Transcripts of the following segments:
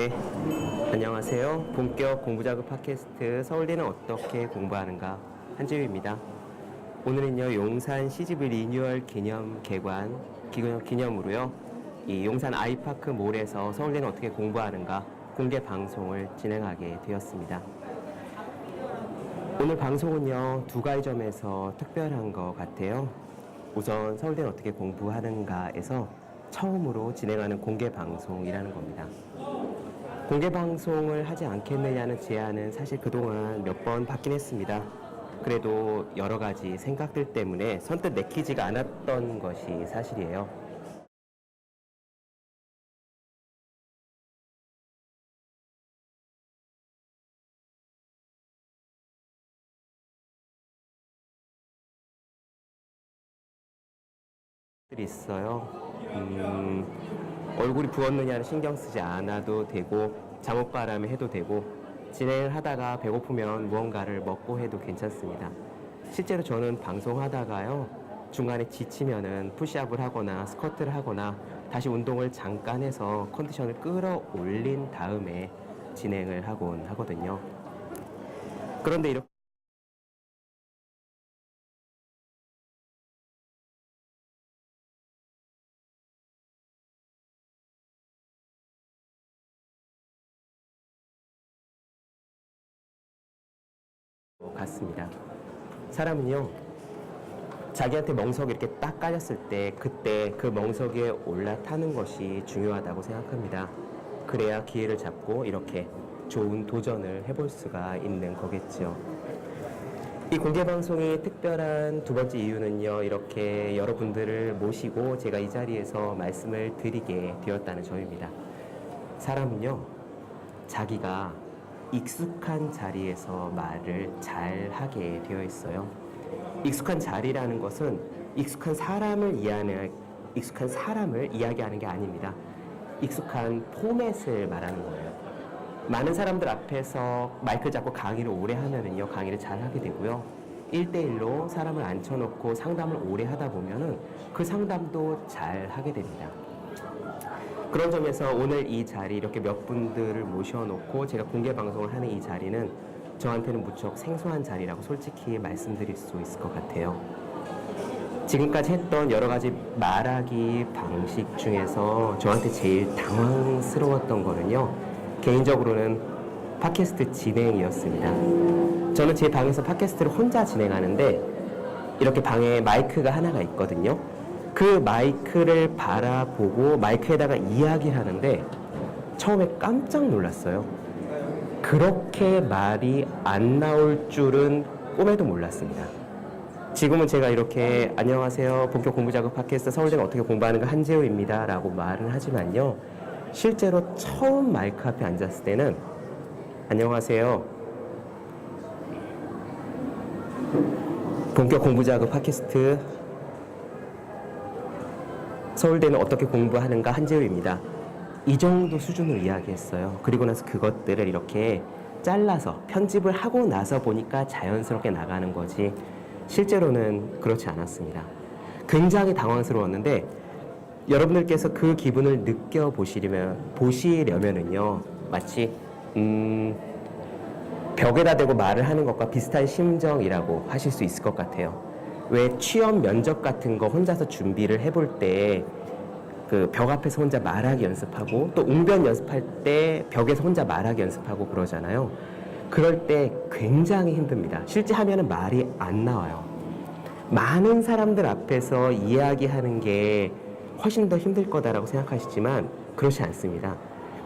네, 안녕하세요. 본격 공부자극 팟캐스트 서울대는 어떻게 공부하는가 한지우입니다. 오늘은요 용산 CGV 리뉴얼 기념으로요 이 용산 아이파크 몰에서 서울대는 어떻게 공부하는가 공개 방송을 진행하게 되었습니다. 오늘 방송은요 두 가지 점에서 특별한 것 같아요. 우선 서울대는 어떻게 공부하는가에서 처음으로 진행하는 공개 방송이라는 겁니다. 공개 방송을 하지 않겠느냐는 제안은 사실 그동안 몇 번 받긴 했습니다. 그래도 여러 가지 생각들 때문에 선뜻 내키지가 않았던 것이 사실이에요. 있어요. 얼굴이 부었느냐를 신경 쓰지 않아도 되고 잠옷바람에 해도 되고 진행을 하다가 배고프면 무언가를 먹고 해도 괜찮습니다. 실제로 저는 방송하다가요 중간에 지치면은 푸시업을 하거나 스쿼트를 하거나 다시 운동을 잠깐 해서 컨디션을 끌어올린 다음에 진행을 하곤 하거든요. 그런데 이렇게 같습니다. 사람은요 자기한테 멍석이 이렇게 딱 깔렸을 때 그때 그 멍석에 올라타는 것이 중요하다고 생각합니다. 그래야 기회를 잡고 이렇게 좋은 도전을 해볼 수가 있는 거겠죠. 이 공개방송이 특별한 두 번째 이유는요 이렇게 여러분들을 모시고 제가 이 자리에서 말씀을 드리게 되었다는 점입니다. 사람은요 자기가 익숙한 자리에서 말을 잘 하게 되어 있어요. 익숙한 자리라는 것은 익숙한 사람을 이야기하는 게 아닙니다. 익숙한 포맷을 말하는 거예요. 많은 사람들 앞에서 마이크 잡고 강의를 오래 하면은요, 강의를 잘 하게 되고요. 1대1로 사람을 앉혀놓고 상담을 오래 하다 보면은 그 상담도 잘 하게 됩니다. 그런 점에서 오늘 이 자리 이렇게 몇 분들을 모셔놓고 제가 공개 방송을 하는 이 자리는 저한테는 무척 생소한 자리라고 솔직히 말씀드릴 수 있을 것 같아요. 지금까지 했던 여러 가지 말하기 방식 중에서 저한테 제일 당황스러웠던 거는요. 개인적으로는 팟캐스트 진행이었습니다. 저는 제 방에서 팟캐스트를 혼자 진행하는데 이렇게 방에 마이크가 하나가 있거든요. 그 마이크를 바라보고 마이크에다가 이야기를 하는데 처음에 깜짝 놀랐어요. 그렇게 말이 안 나올 줄은 꿈에도 몰랐습니다. 지금은 제가 이렇게 안녕하세요. 본격 공부자극 팟캐스트 서울대는 어떻게 공부하는가 한재우입니다. 라고 말을 하지만요. 실제로 처음 마이크 앞에 앉았을 때는 안녕하세요. 본격 공부자극 팟캐스트 서울대는 어떻게 공부하는가 한재우입니다. 이 정도 수준으로 이야기했어요. 그리고 나서 그것들을 이렇게 잘라서 편집을 하고 나서 보니까 자연스럽게 나가는 거지 실제로는 그렇지 않았습니다. 굉장히 당황스러웠는데 여러분들께서 그 기분을 보시려면은요 마치 벽에다 대고 말을 하는 것과 비슷한 심정이라고 하실 수 있을 것 같아요. 왜 취업 면접 같은 거 혼자서 준비를 해볼 때 그 벽 앞에서 혼자 말하기 연습하고 또 웅변 연습할 때 벽에서 혼자 말하기 연습하고 그러잖아요. 그럴 때 굉장히 힘듭니다. 실제 하면은 말이 안 나와요. 많은 사람들 앞에서 이야기하는 게 훨씬 더 힘들 거다라고 생각하시지만 그렇지 않습니다.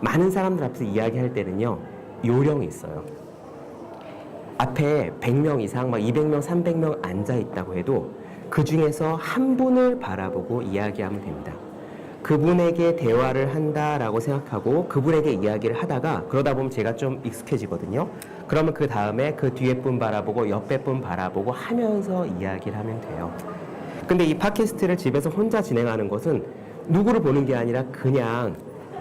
많은 사람들 앞에서 이야기할 때는요 요령이 있어요. 앞에 100명 이상, 막 200명, 300명 앉아 있다고 해도 그 중에서 한 분을 바라보고 이야기하면 됩니다. 그분에게 대화를 한다라고 생각하고 그분에게 이야기를 하다가 그러다 보면 제가 좀 익숙해지거든요. 그러면 그 다음에 그 뒤에 분 바라보고 옆에 분 바라보고 하면서 이야기를 하면 돼요. 근데 이 팟캐스트를 집에서 혼자 진행하는 것은 누구를 보는 게 아니라 그냥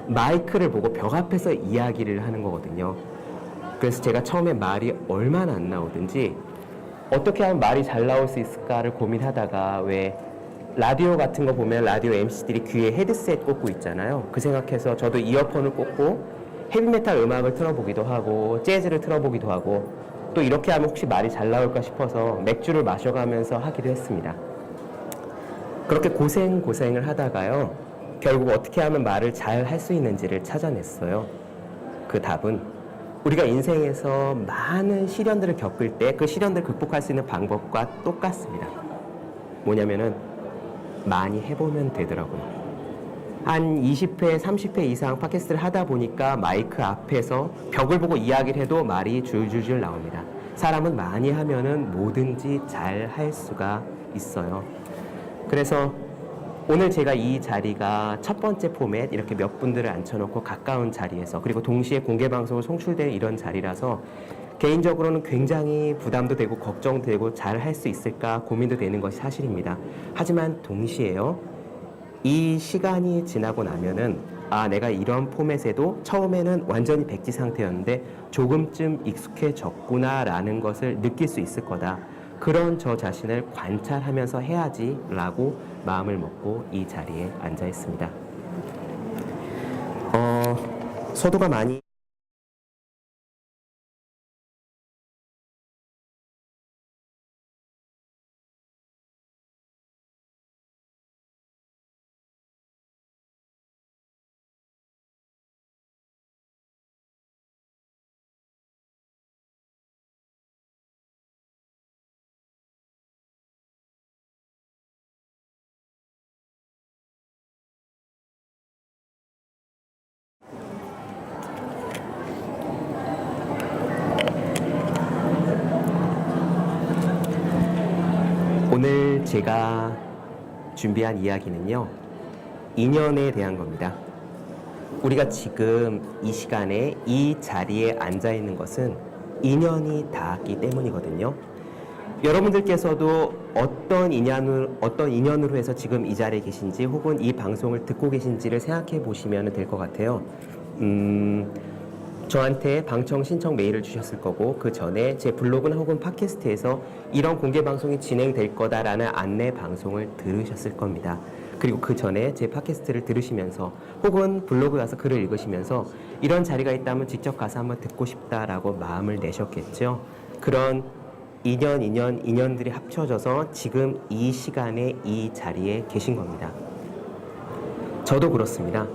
마이크를 보고 벽 앞에서 이야기를 하는 거거든요. 그래서 제가 처음에 말이 얼마나 안 나오든지 어떻게 하면 말이 잘 나올 수 있을까를 고민하다가 왜 라디오 같은 거 보면 라디오 MC들이 귀에 헤드셋 꽂고 있잖아요. 그 생각해서 저도 이어폰을 꽂고 헤비메탈 음악을 틀어보기도 하고 재즈를 틀어보기도 하고 또 이렇게 하면 혹시 말이 잘 나올까 싶어서 맥주를 마셔가면서 하기도 했습니다. 그렇게 고생을 하다가요, 결국 어떻게 하면 말을 잘 할 수 있는지를 찾아냈어요. 그 답은 우리가 인생에서 많은 시련들을 겪을 때 그 시련들을 극복할 수 있는 방법과 똑같습니다. 뭐냐면은 많이 해보면 되더라고요. 한 20회, 30회 이상 팟캐스트를 하다 보니까 마이크 앞에서 벽을 보고 이야기를 해도 말이 줄줄줄 나옵니다. 사람은 많이 하면은 뭐든지 잘 할 수가 있어요. 그래서 오늘 제가 이 자리가 첫 번째 포맷, 이렇게 몇 분들을 앉혀놓고 가까운 자리에서, 그리고 동시에 공개방송을 송출되는 이런 자리라서 개인적으로는 굉장히 부담도 되고 걱정되고 잘 할 수 있을까 고민도 되는 것이 사실입니다. 하지만 동시에요, 이 시간이 지나고 나면은 내가 이런 포맷에도 처음에는 완전히 백지 상태였는데 조금쯤 익숙해졌구나 라는 것을 느낄 수 있을 거다. 그런 저 자신을 관찰하면서 해야지 라고 마음을 먹고 이 자리에 앉아 있습니다. 소도가 많이 오늘 제가 준비한 이야기는요, 인연에 대한 겁니다. 우리가 지금 이 시간에 이 자리에 앉아 있는 것은 인연이 닿았기 때문이거든요. 여러분들께서도 어떤 인연으로 해서 지금 이 자리에 계신지 혹은 이 방송을 듣고 계신지를 생각해 보시면 될 것 같아요. 저한테 방청 신청 메일을 주셨을 거고, 그 전에 제 블로그나 혹은 팟캐스트에서 이런 공개 방송이 진행될 거다라는 안내 방송을 들으셨을 겁니다. 그리고 그 전에 제 팟캐스트를 들으시면서 혹은 블로그에 와서 글을 읽으시면서 이런 자리가 있다면 직접 가서 한번 듣고 싶다라고 마음을 내셨겠죠. 그런 인연들이 합쳐져서 지금 이 시간에 이 자리에 계신 겁니다. 저도 그렇습니다.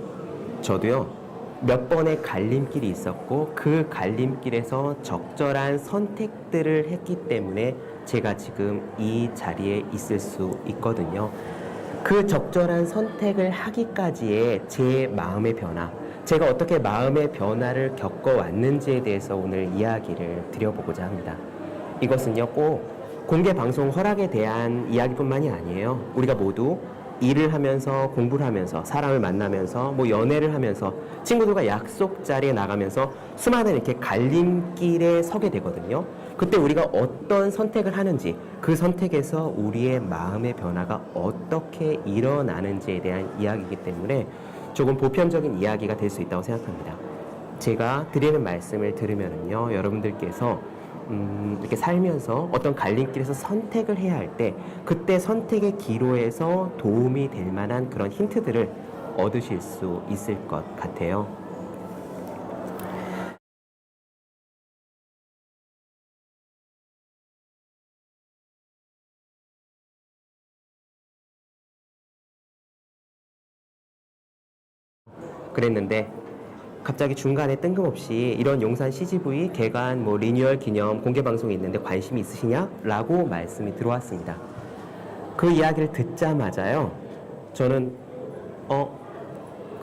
저도요, 몇 번의 갈림길이 있었고 그 갈림길에서 적절한 선택들을 했기 때문에 제가 지금 이 자리에 있을 수 있거든요. 그 적절한 선택을 하기까지의 제 마음의 변화, 제가 어떻게 마음의 변화를 겪어왔는지에 대해서 오늘 이야기를 드려보고자 합니다. 이것은요, 꼭 공개 방송 허락에 대한 이야기뿐만이 아니에요. 우리가 모두 일을 하면서, 공부를 하면서, 사람을 만나면서, 연애를 하면서, 친구들과 약속 자리에 나가면서 수많은 이렇게 갈림길에 서게 되거든요. 그때 우리가 어떤 선택을 하는지, 그 선택에서 우리의 마음의 변화가 어떻게 일어나는지에 대한 이야기이기 때문에 조금 보편적인 이야기가 될 수 있다고 생각합니다. 제가 드리는 말씀을 들으면요, 여러분들께서 이렇게 살면서 어떤 갈림길에서 선택을 해야 할 때 그때 선택의 기로에서 도움이 될 만한 그런 힌트들을 얻으실 수 있을 것 같아요. 그랬는데 갑자기 중간에 뜬금없이 이런 용산 CGV 개관 리뉴얼 기념 공개 방송이 있는데 관심이 있으시냐? 라고 말씀이 들어왔습니다. 그 이야기를 듣자마자요, 저는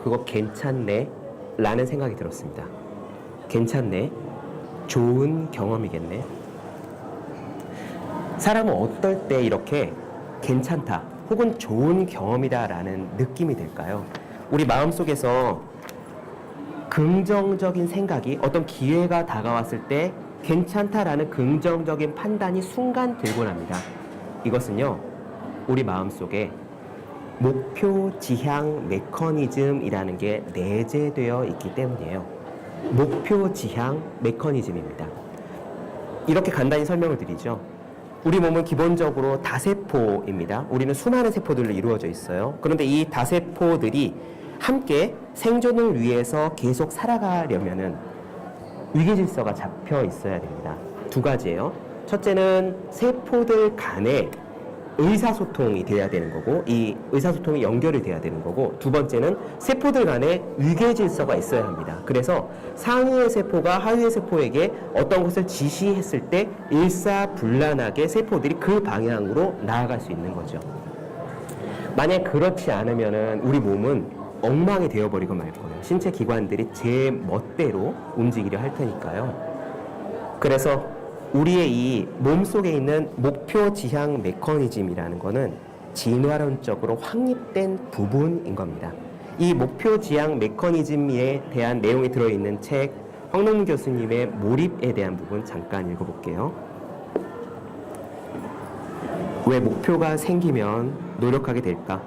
그거 괜찮네 라는 생각이 들었습니다. 괜찮네, 좋은 경험이겠네. 사람은 어떨 때 이렇게 괜찮다 혹은 좋은 경험이다 라는 느낌이 들까요? 우리 마음속에서 긍정적인 생각이, 어떤 기회가 다가왔을 때 괜찮다라는 긍정적인 판단이 순간 들곤 합니다. 이것은요, 우리 마음속에 목표 지향 메커니즘이라는 게 내재되어 있기 때문이에요. 목표 지향 메커니즘입니다. 이렇게 간단히 설명을 드리죠. 우리 몸은 기본적으로 다세포입니다. 우리는 수많은 세포들로 이루어져 있어요. 그런데 이 다세포들이 함께 생존을 위해서 계속 살아가려면은 위계 질서가 잡혀 있어야 됩니다. 두 가지예요. 첫째는 세포들 간에 의사소통이 돼야 되는 거고, 이 의사소통이 연결이 돼야 되는 거고, 두 번째는 세포들 간에 위계 질서가 있어야 합니다. 그래서 상위의 세포가 하위의 세포에게 어떤 것을 지시했을 때 일사불란하게 세포들이 그 방향으로 나아갈 수 있는 거죠. 만약 그렇지 않으면은 우리 몸은 엉망이 되어버리고 말 거예요. 신체 기관들이 제 멋대로 움직이려 할 테니까요. 그래서 우리의 이 몸속에 있는 목표 지향 메커니즘이라는 것은 진화론적으로 확립된 부분인 겁니다. 이 목표 지향 메커니즘에 대한 내용이 들어있는 책 황동문 교수님의 몰입에 대한 부분 잠깐 읽어볼게요. 왜 목표가 생기면 노력하게 될까?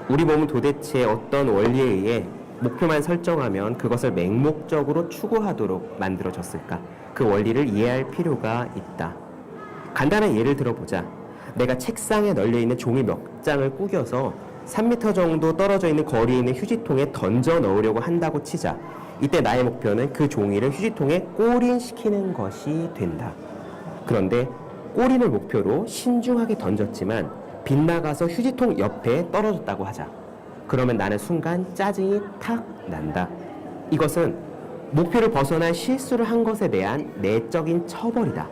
우리 몸은 도대체 어떤 원리에 의해 목표만 설정하면 그것을 맹목적으로 추구하도록 만들어졌을까? 그 원리를 이해할 필요가 있다. 간단한 예를 들어보자. 내가 책상에 널려있는 종이 몇 장을 구겨서 3m 정도 떨어져 있는 거리에 있는 휴지통에 던져 넣으려고 한다고 치자. 이때 나의 목표는 그 종이를 휴지통에 꼬린시키는 것이 된다. 그런데 꼬린을 목표로 신중하게 던졌지만 빗나가서 휴지통 옆에 떨어졌다고 하자. 그러면 나는 순간 짜증이 탁 난다. 이것은 목표를 벗어난 실수를 한 것에 대한 내적인 처벌이다.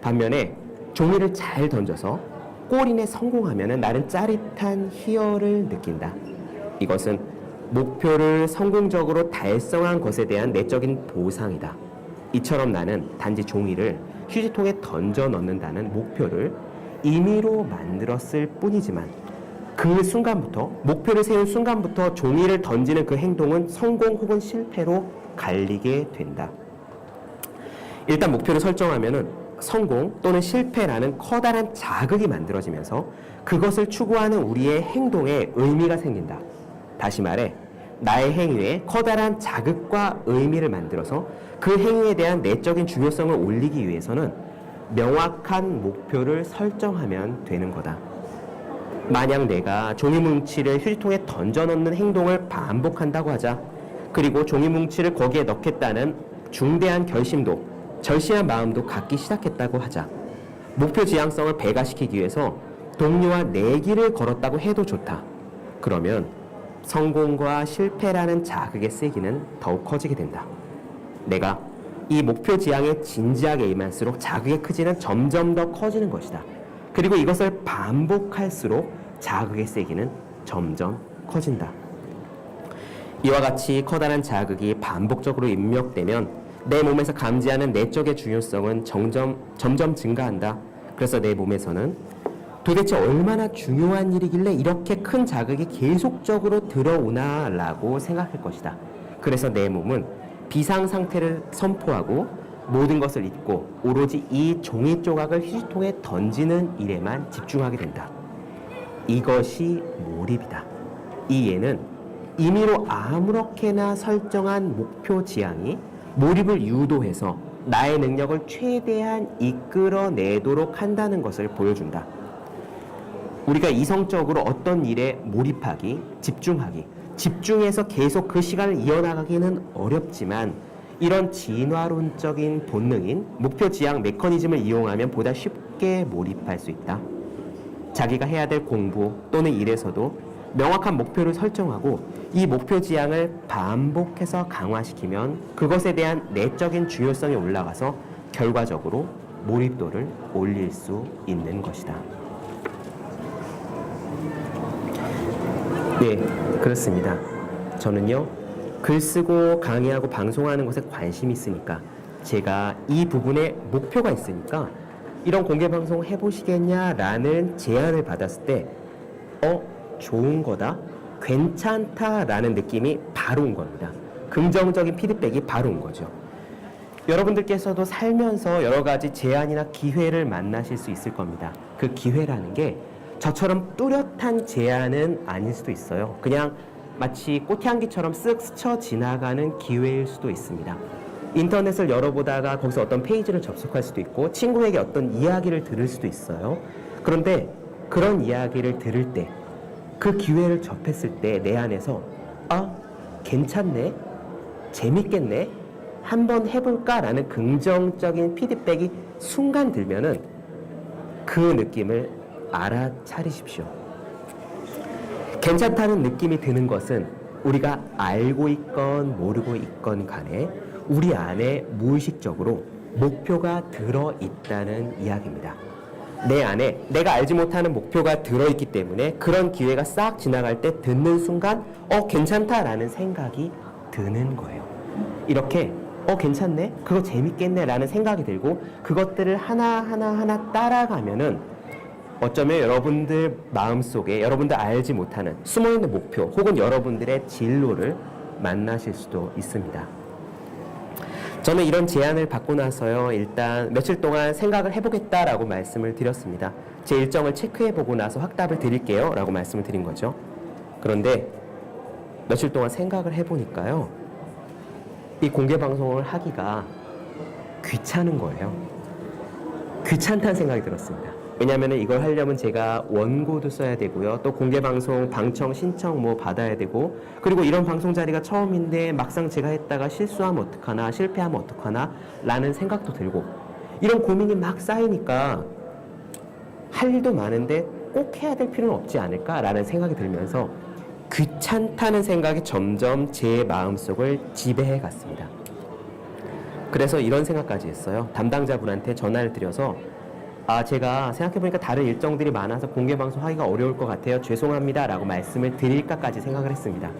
반면에 종이를 잘 던져서 꼬린에 성공하면 나는 짜릿한 희열을 느낀다. 이것은 목표를 성공적으로 달성한 것에 대한 내적인 보상이다. 이처럼 나는 단지 종이를 휴지통에 던져 넣는다는 목표를 임의로 만들었을 뿐이지만 그 순간부터, 목표를 세운 순간부터 종이를 던지는 그 행동은 성공 혹은 실패로 갈리게 된다. 일단 목표를 설정하면은 성공 또는 실패라는 커다란 자극이 만들어지면서 그것을 추구하는 우리의 행동에 의미가 생긴다. 다시 말해, 나의 행위에 커다란 자극과 의미를 만들어서 그 행위에 대한 내적인 중요성을 올리기 위해서는 명확한 목표를 설정하면 되는 거다. 만약 내가 종이뭉치를 휴지통에 던져 넣는 행동을 반복한다고 하자. 그리고 종이뭉치를 거기에 넣겠다는 중대한 결심도, 절실한 마음도 갖기 시작했다고 하자. 목표 지향성을 배가시키기 위해서 동료와 내기를 걸었다고 해도 좋다. 그러면 성공과 실패라는 자극의 세기는 더욱 커지게 된다. 내가 이 목표 지향에 진지하게 임할수록 자극의 크기는 점점 더 커지는 것이다. 그리고 이것을 반복할수록 자극의 세기는 점점 커진다. 이와 같이 커다란 자극이 반복적으로 입력되면 내 몸에서 감지하는 내적의 중요성은 점점 증가한다. 그래서 내 몸에서는 도대체 얼마나 중요한 일이길래 이렇게 큰 자극이 계속적으로 들어오나라고 생각할 것이다. 그래서 내 몸은 비상 상태를 선포하고 모든 것을 잊고 오로지 이 종이 조각을 휴지통에 던지는 일에만 집중하게 된다. 이것이 몰입이다. 이 예는 임의로 아무렇게나 설정한 목표 지향이 몰입을 유도해서 나의 능력을 최대한 이끌어내도록 한다는 것을 보여준다. 우리가 이성적으로 어떤 일에 몰입하기, 집중하기, 집중해서 계속 그 시간을 이어나가기는 어렵지만 이런 진화론적인 본능인 목표 지향 메커니즘을 이용하면 보다 쉽게 몰입할 수 있다. 자기가 해야 될 공부 또는 일에서도 명확한 목표를 설정하고 이 목표 지향을 반복해서 강화시키면 그것에 대한 내적인 중요성이 올라가서 결과적으로 몰입도를 올릴 수 있는 것이다. 네, 그렇습니다. 저는요, 글 쓰고 강의하고 방송하는 것에 관심이 있으니까 제가 이 부분에 목표가 있으니까 이런 공개 방송 해보시겠냐라는 제안을 받았을 때 좋은 거다, 괜찮다라는 느낌이 바로 온 겁니다. 긍정적인 피드백이 바로 온 거죠. 여러분들께서도 살면서 여러 가지 제안이나 기회를 만나실 수 있을 겁니다. 그 기회라는 게 저처럼 뚜렷한 제안은 아닐 수도 있어요. 그냥 마치 꽃향기처럼 쓱 스쳐 지나가는 기회일 수도 있습니다. 인터넷을 열어보다가 거기서 어떤 페이지를 접속할 수도 있고 친구에게 어떤 이야기를 들을 수도 있어요. 그런데 그런 이야기를 들을 때 그 기회를 접했을 때 내 안에서 아, 괜찮네, 재밌겠네, 한번 해볼까라는 긍정적인 피드백이 순간 들면은 그 느낌을 알아차리십시오. 괜찮다는 느낌이 드는 것은 우리가 알고 있건 모르고 있건 간에 우리 안에 무의식적으로 목표가 들어있다는 이야기입니다. 내 안에 내가 알지 못하는 목표가 들어있기 때문에 그런 기회가 싹 지나갈 때 듣는 순간 괜찮다라는 생각이 드는 거예요. 이렇게 괜찮네, 그거 재밌겠네 라는 생각이 들고 그것들을 하나하나 따라가면은 어쩌면 여러분들 마음속에 여러분들 알지 못하는 숨어있는 목표 혹은 여러분들의 진로를 만나실 수도 있습니다. 저는 이런 제안을 받고 나서요, 일단 며칠 동안 생각을 해보겠다라고 말씀을 드렸습니다. 제 일정을 체크해보고 나서 확답을 드릴게요 라고 말씀을 드린 거죠. 그런데 며칠 동안 생각을 해보니까요, 이 공개방송을 하기가 귀찮은 거예요. 귀찮다는 생각이 들었습니다. 왜냐하면 이걸 하려면 제가 원고도 써야 되고요. 또 공개방송 방청 신청 받아야 되고, 그리고 이런 방송 자리가 처음인데 막상 제가 했다가 실수하면 어떡하나, 실패하면 어떡하나 라는 생각도 들고, 이런 고민이 막 쌓이니까 할 일도 많은데 꼭 해야 될 필요는 없지 않을까라는 생각이 들면서 귀찮다는 생각이 점점 제 마음속을 지배해 갔습니다. 그래서 이런 생각까지 했어요. 담당자분한테 전화를 드려서 제가 생각해보니까 다른 일정들이 많아서 공개방송 하기가 어려울 것 같아요. 죄송합니다 라고 말씀을 드릴까까지 생각을 했습니다.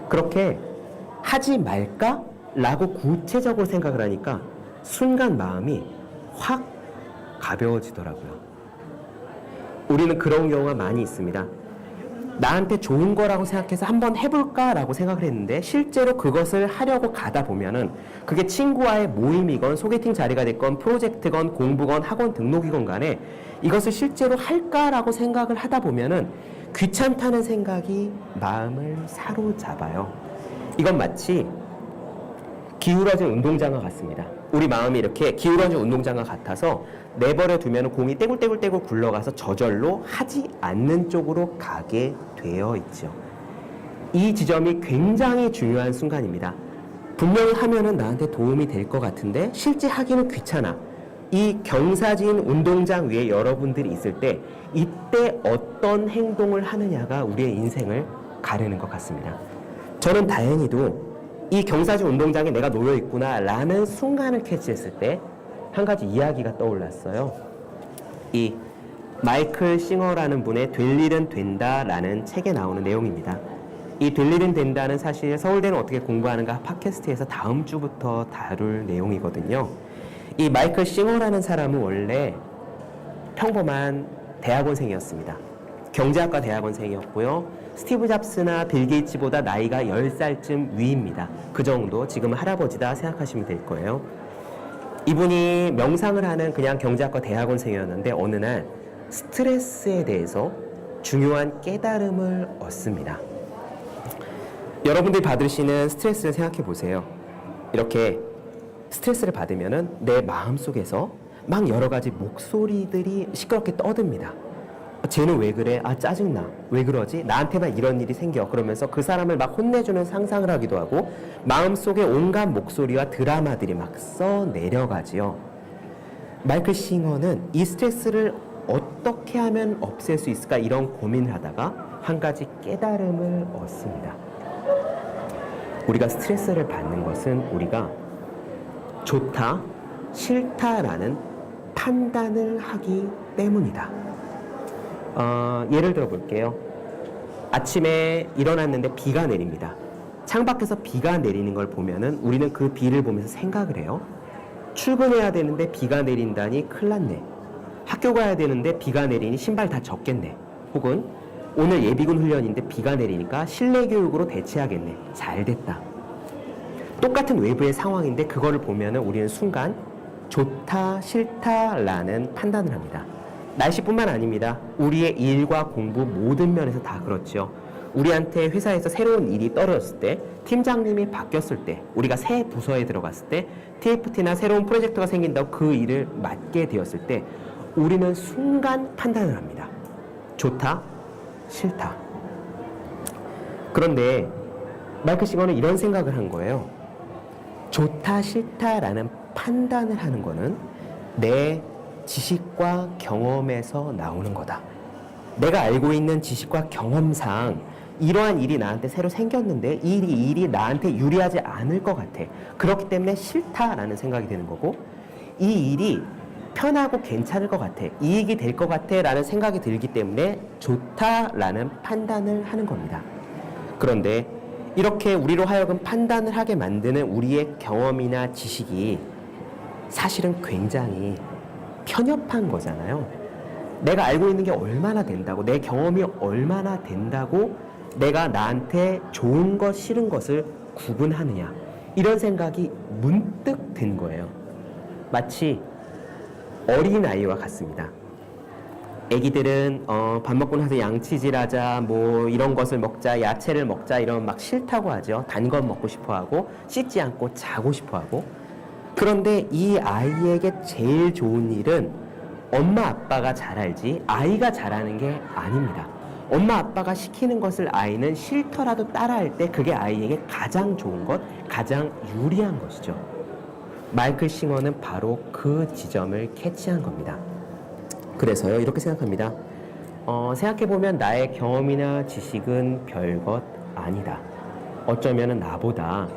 그렇게 하지 말까? 라고 구체적으로 생각을 하니까 순간 마음이 확 가벼워지더라고요. 우리는 그런 경우가 많이 있습니다. 나한테 좋은 거라고 생각해서 한번 해볼까 라고 생각을 했는데 실제로 그것을 하려고 가다 보면은 그게 친구와의 모임이건 소개팅 자리가 됐건 프로젝트건 공부건 학원 등록이건 간에 이것을 실제로 할까라고 생각을 하다 보면은 귀찮다는 생각이 마음을 사로잡아요. 이건 마치 기울어진 운동장과 같습니다. 우리 마음이 이렇게 기울어진 운동장과 같아서 내버려 두면 공이 떼굴떼굴 굴러가서 저절로 하지 않는 쪽으로 가게 되어 있죠. 이 지점이 굉장히 중요한 순간입니다. 분명히 하면은 나한테 도움이 될 것 같은데 실제 하기는 귀찮아. 이 경사진 운동장 위에 여러분들이 있을 때 이때 어떤 행동을 하느냐가 우리의 인생을 가르는 것 같습니다. 저는 다행히도 이 경사진 운동장에 내가 놓여 있구나 라는 순간을 캐치했을 때 한 가지 이야기가 떠올랐어요. 이 마이클 싱어라는 분의 될 일은 된다 라는 책에 나오는 내용입니다. 이 될 일은 된다는 사실 서울대는 어떻게 공부하는가 팟캐스트에서 다음 주부터 다룰 내용이거든요. 이 마이클 싱어라는 사람은 원래 평범한 대학원생이었습니다. 경제학과 대학원생이었고요. 스티브 잡스나 빌 게이츠보다 나이가 10살쯤 위입니다. 그 정도, 지금은 할아버지다 생각하시면 될 거예요. 이분이 명상을 하는 그냥 경제학과 대학원생이었는데 어느 날 스트레스에 대해서 중요한 깨달음을 얻습니다. 여러분들이 받으시는 스트레스를 생각해 보세요. 이렇게 스트레스를 받으면은 내 마음속에서 막 여러 가지 목소리들이 시끄럽게 떠듭니다. 쟤는 왜 그래? 짜증나. 왜 그러지? 나한테만 이런 일이 생겨. 그러면서 그 사람을 막 혼내주는 상상을 하기도 하고 마음속에 온갖 목소리와 드라마들이 막 써내려가지요. 마이클 싱어는 이 스트레스를 어떻게 하면 없앨 수 있을까 이런 고민을 하다가 한 가지 깨달음을 얻습니다. 우리가 스트레스를 받는 것은 우리가 좋다, 싫다라는 판단을 하기 때문이다. 예를 들어 볼게요. 아침에 일어났는데 비가 내립니다. 창밖에서 비가 내리는 걸 보면은 우리는 그 비를 보면서 생각을 해요. 출근해야 되는데 비가 내린다니 큰일 났네. 학교 가야 되는데 비가 내리니 신발 다 젖겠네. 혹은 오늘 예비군 훈련인데 비가 내리니까 실내 교육으로 대체하겠네. 잘 됐다. 똑같은 외부의 상황인데 그거를 보면은 우리는 순간 좋다, 싫다라는 판단을 합니다. 날씨뿐만 아닙니다. 우리의 일과 공부 모든 면에서 다 그렇죠. 우리한테 회사에서 새로운 일이 떨어졌을 때, 팀장님이 바뀌었을 때, 우리가 새 부서에 들어갔을 때, TFT나 새로운 프로젝트가 생긴다고 그 일을 맡게 되었을 때 우리는 순간 판단을 합니다. 좋다, 싫다. 그런데 마이클 싱어는 이런 생각을 한 거예요. 좋다 싫다라는 판단을 하는 거는 내 지식과 경험에서 나오는 거다. 내가 알고 있는 지식과 경험상 이러한 일이 나한테 새로 생겼는데 이 일이 나한테 유리하지 않을 것 같아. 그렇기 때문에 싫다라는 생각이 드는 거고, 이 일이 편하고 괜찮을 것 같아, 이익이 될 것 같아 라는 생각이 들기 때문에 좋다라는 판단을 하는 겁니다. 그런데 이렇게 우리로 하여금 판단을 하게 만드는 우리의 경험이나 지식이 사실은 굉장히 편협한 거잖아요. 내가 알고 있는 게 얼마나 된다고, 내 경험이 얼마나 된다고 내가 나한테 좋은 것 싫은 것을 구분하느냐, 이런 생각이 문득 든 거예요. 마치 어린아이와 같습니다. 애기들은 밥 먹고 나서 양치질하자, 뭐 이런 것을 먹자, 야채를 먹자 이러면 막 싫다고 하죠. 단 건 먹고 싶어하고 씻지 않고 자고 싶어하고. 그런데 이 아이에게 제일 좋은 일은 엄마 아빠가 잘 알지 아이가 잘하는 게 아닙니다. 엄마 아빠가 시키는 것을 아이는 싫더라도 따라할 때 그게 아이에게 가장 좋은 것, 가장 유리한 것이죠. 마이클 싱어는 바로 그 지점을 캐치한 겁니다. 그래서요, 이렇게 생각합니다. 생각해보면 나의 경험이나 지식은 별것 아니다. 어쩌면 나보다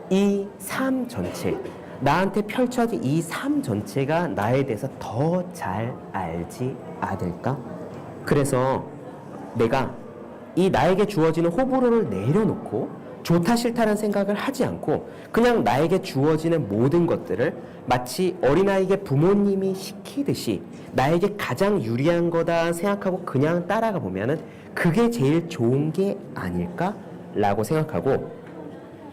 이 삶 전체, 나한테 펼쳐진 이 삶 전체가 나에 대해서 더 잘 알지 않을까? 그래서 내가 이 나에게 주어지는 호불호를 내려놓고 좋다 싫다는 생각을 하지 않고 그냥 나에게 주어지는 모든 것들을 마치 어린아이에게 부모님이 시키듯이 나에게 가장 유리한 거다 생각하고 그냥 따라가 보면은 그게 제일 좋은 게 아닐까라고 생각하고,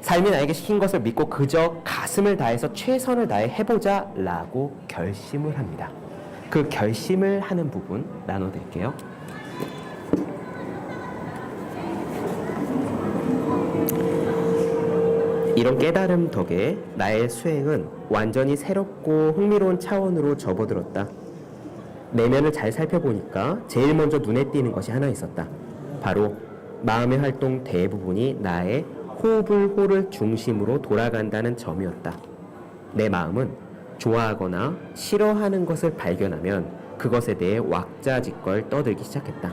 삶이 나에게 시킨 것을 믿고 그저 가슴을 다해서 최선을 다해 해보자 라고 결심을 합니다. 그 결심을 하는 부분 나눠드릴게요. 이런 깨달음 덕에 나의 수행은 완전히 새롭고 흥미로운 차원으로 접어들었다. 내면을 잘 살펴보니까 제일 먼저 눈에 띄는 것이 하나 있었다. 바로 마음의 활동 대부분이 나의 호흡을 호를 중심으로 돌아간다는 점이었다. 내 마음은 좋아하거나 싫어하는 것을 발견하면 그것에 대해 왁자지껄 떠들기 시작했다.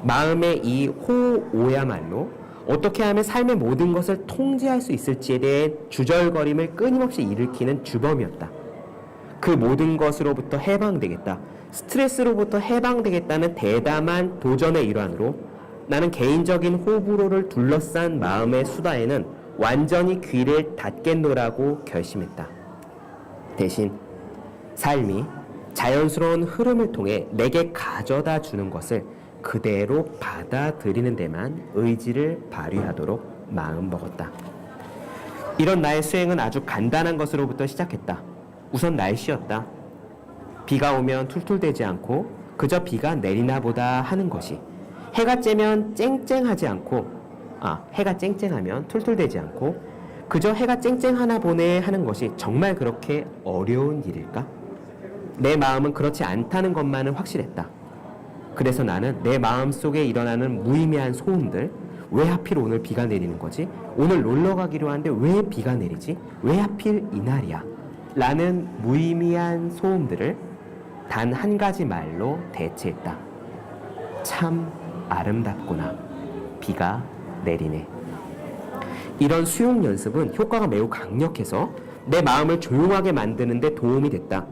마음의 이 호오야말로 어떻게 하면 삶의 모든 것을 통제할 수 있을지에 대해 주절거림을 끊임없이 일으키는 주범이었다. 그 모든 것으로부터 해방되겠다, 스트레스로부터 해방되겠다는 대담한 도전의 일환으로 나는 개인적인 호불호를 둘러싼 마음의 수다에는 완전히 귀를 닫겠노라고 결심했다. 대신 삶이 자연스러운 흐름을 통해 내게 가져다 주는 것을 그대로 받아들이는 데만 의지를 발휘하도록 마음먹었다. 이런 나의 수행은 아주 간단한 것으로부터 시작했다. 우선 날씨였다. 비가 오면 툴툴대지 않고 그저 비가 내리나 보다 하는 것이, 해가 쬐면 쨍쨍하지 않고 해가 쨍쨍하면 툴툴대지 않고 그저 해가 쨍쨍하나 보네 하는 것이 정말 그렇게 어려운 일일까? 내 마음은 그렇지 않다는 것만은 확실했다. 그래서 나는 내 마음속에 일어나는 무의미한 소음들, 왜 하필 오늘 비가 내리는 거지? 오늘 놀러 가기로 하는데 왜 비가 내리지? 왜 하필 이날이야? 라는 무의미한 소음들을 단 한 가지 말로 대체했다. 참 아름답구나. 비가 내리네. 이런 수용 연습은 효과가 매우 강력해서 내 마음을 조용하게 만드는 데 도움이 됐다.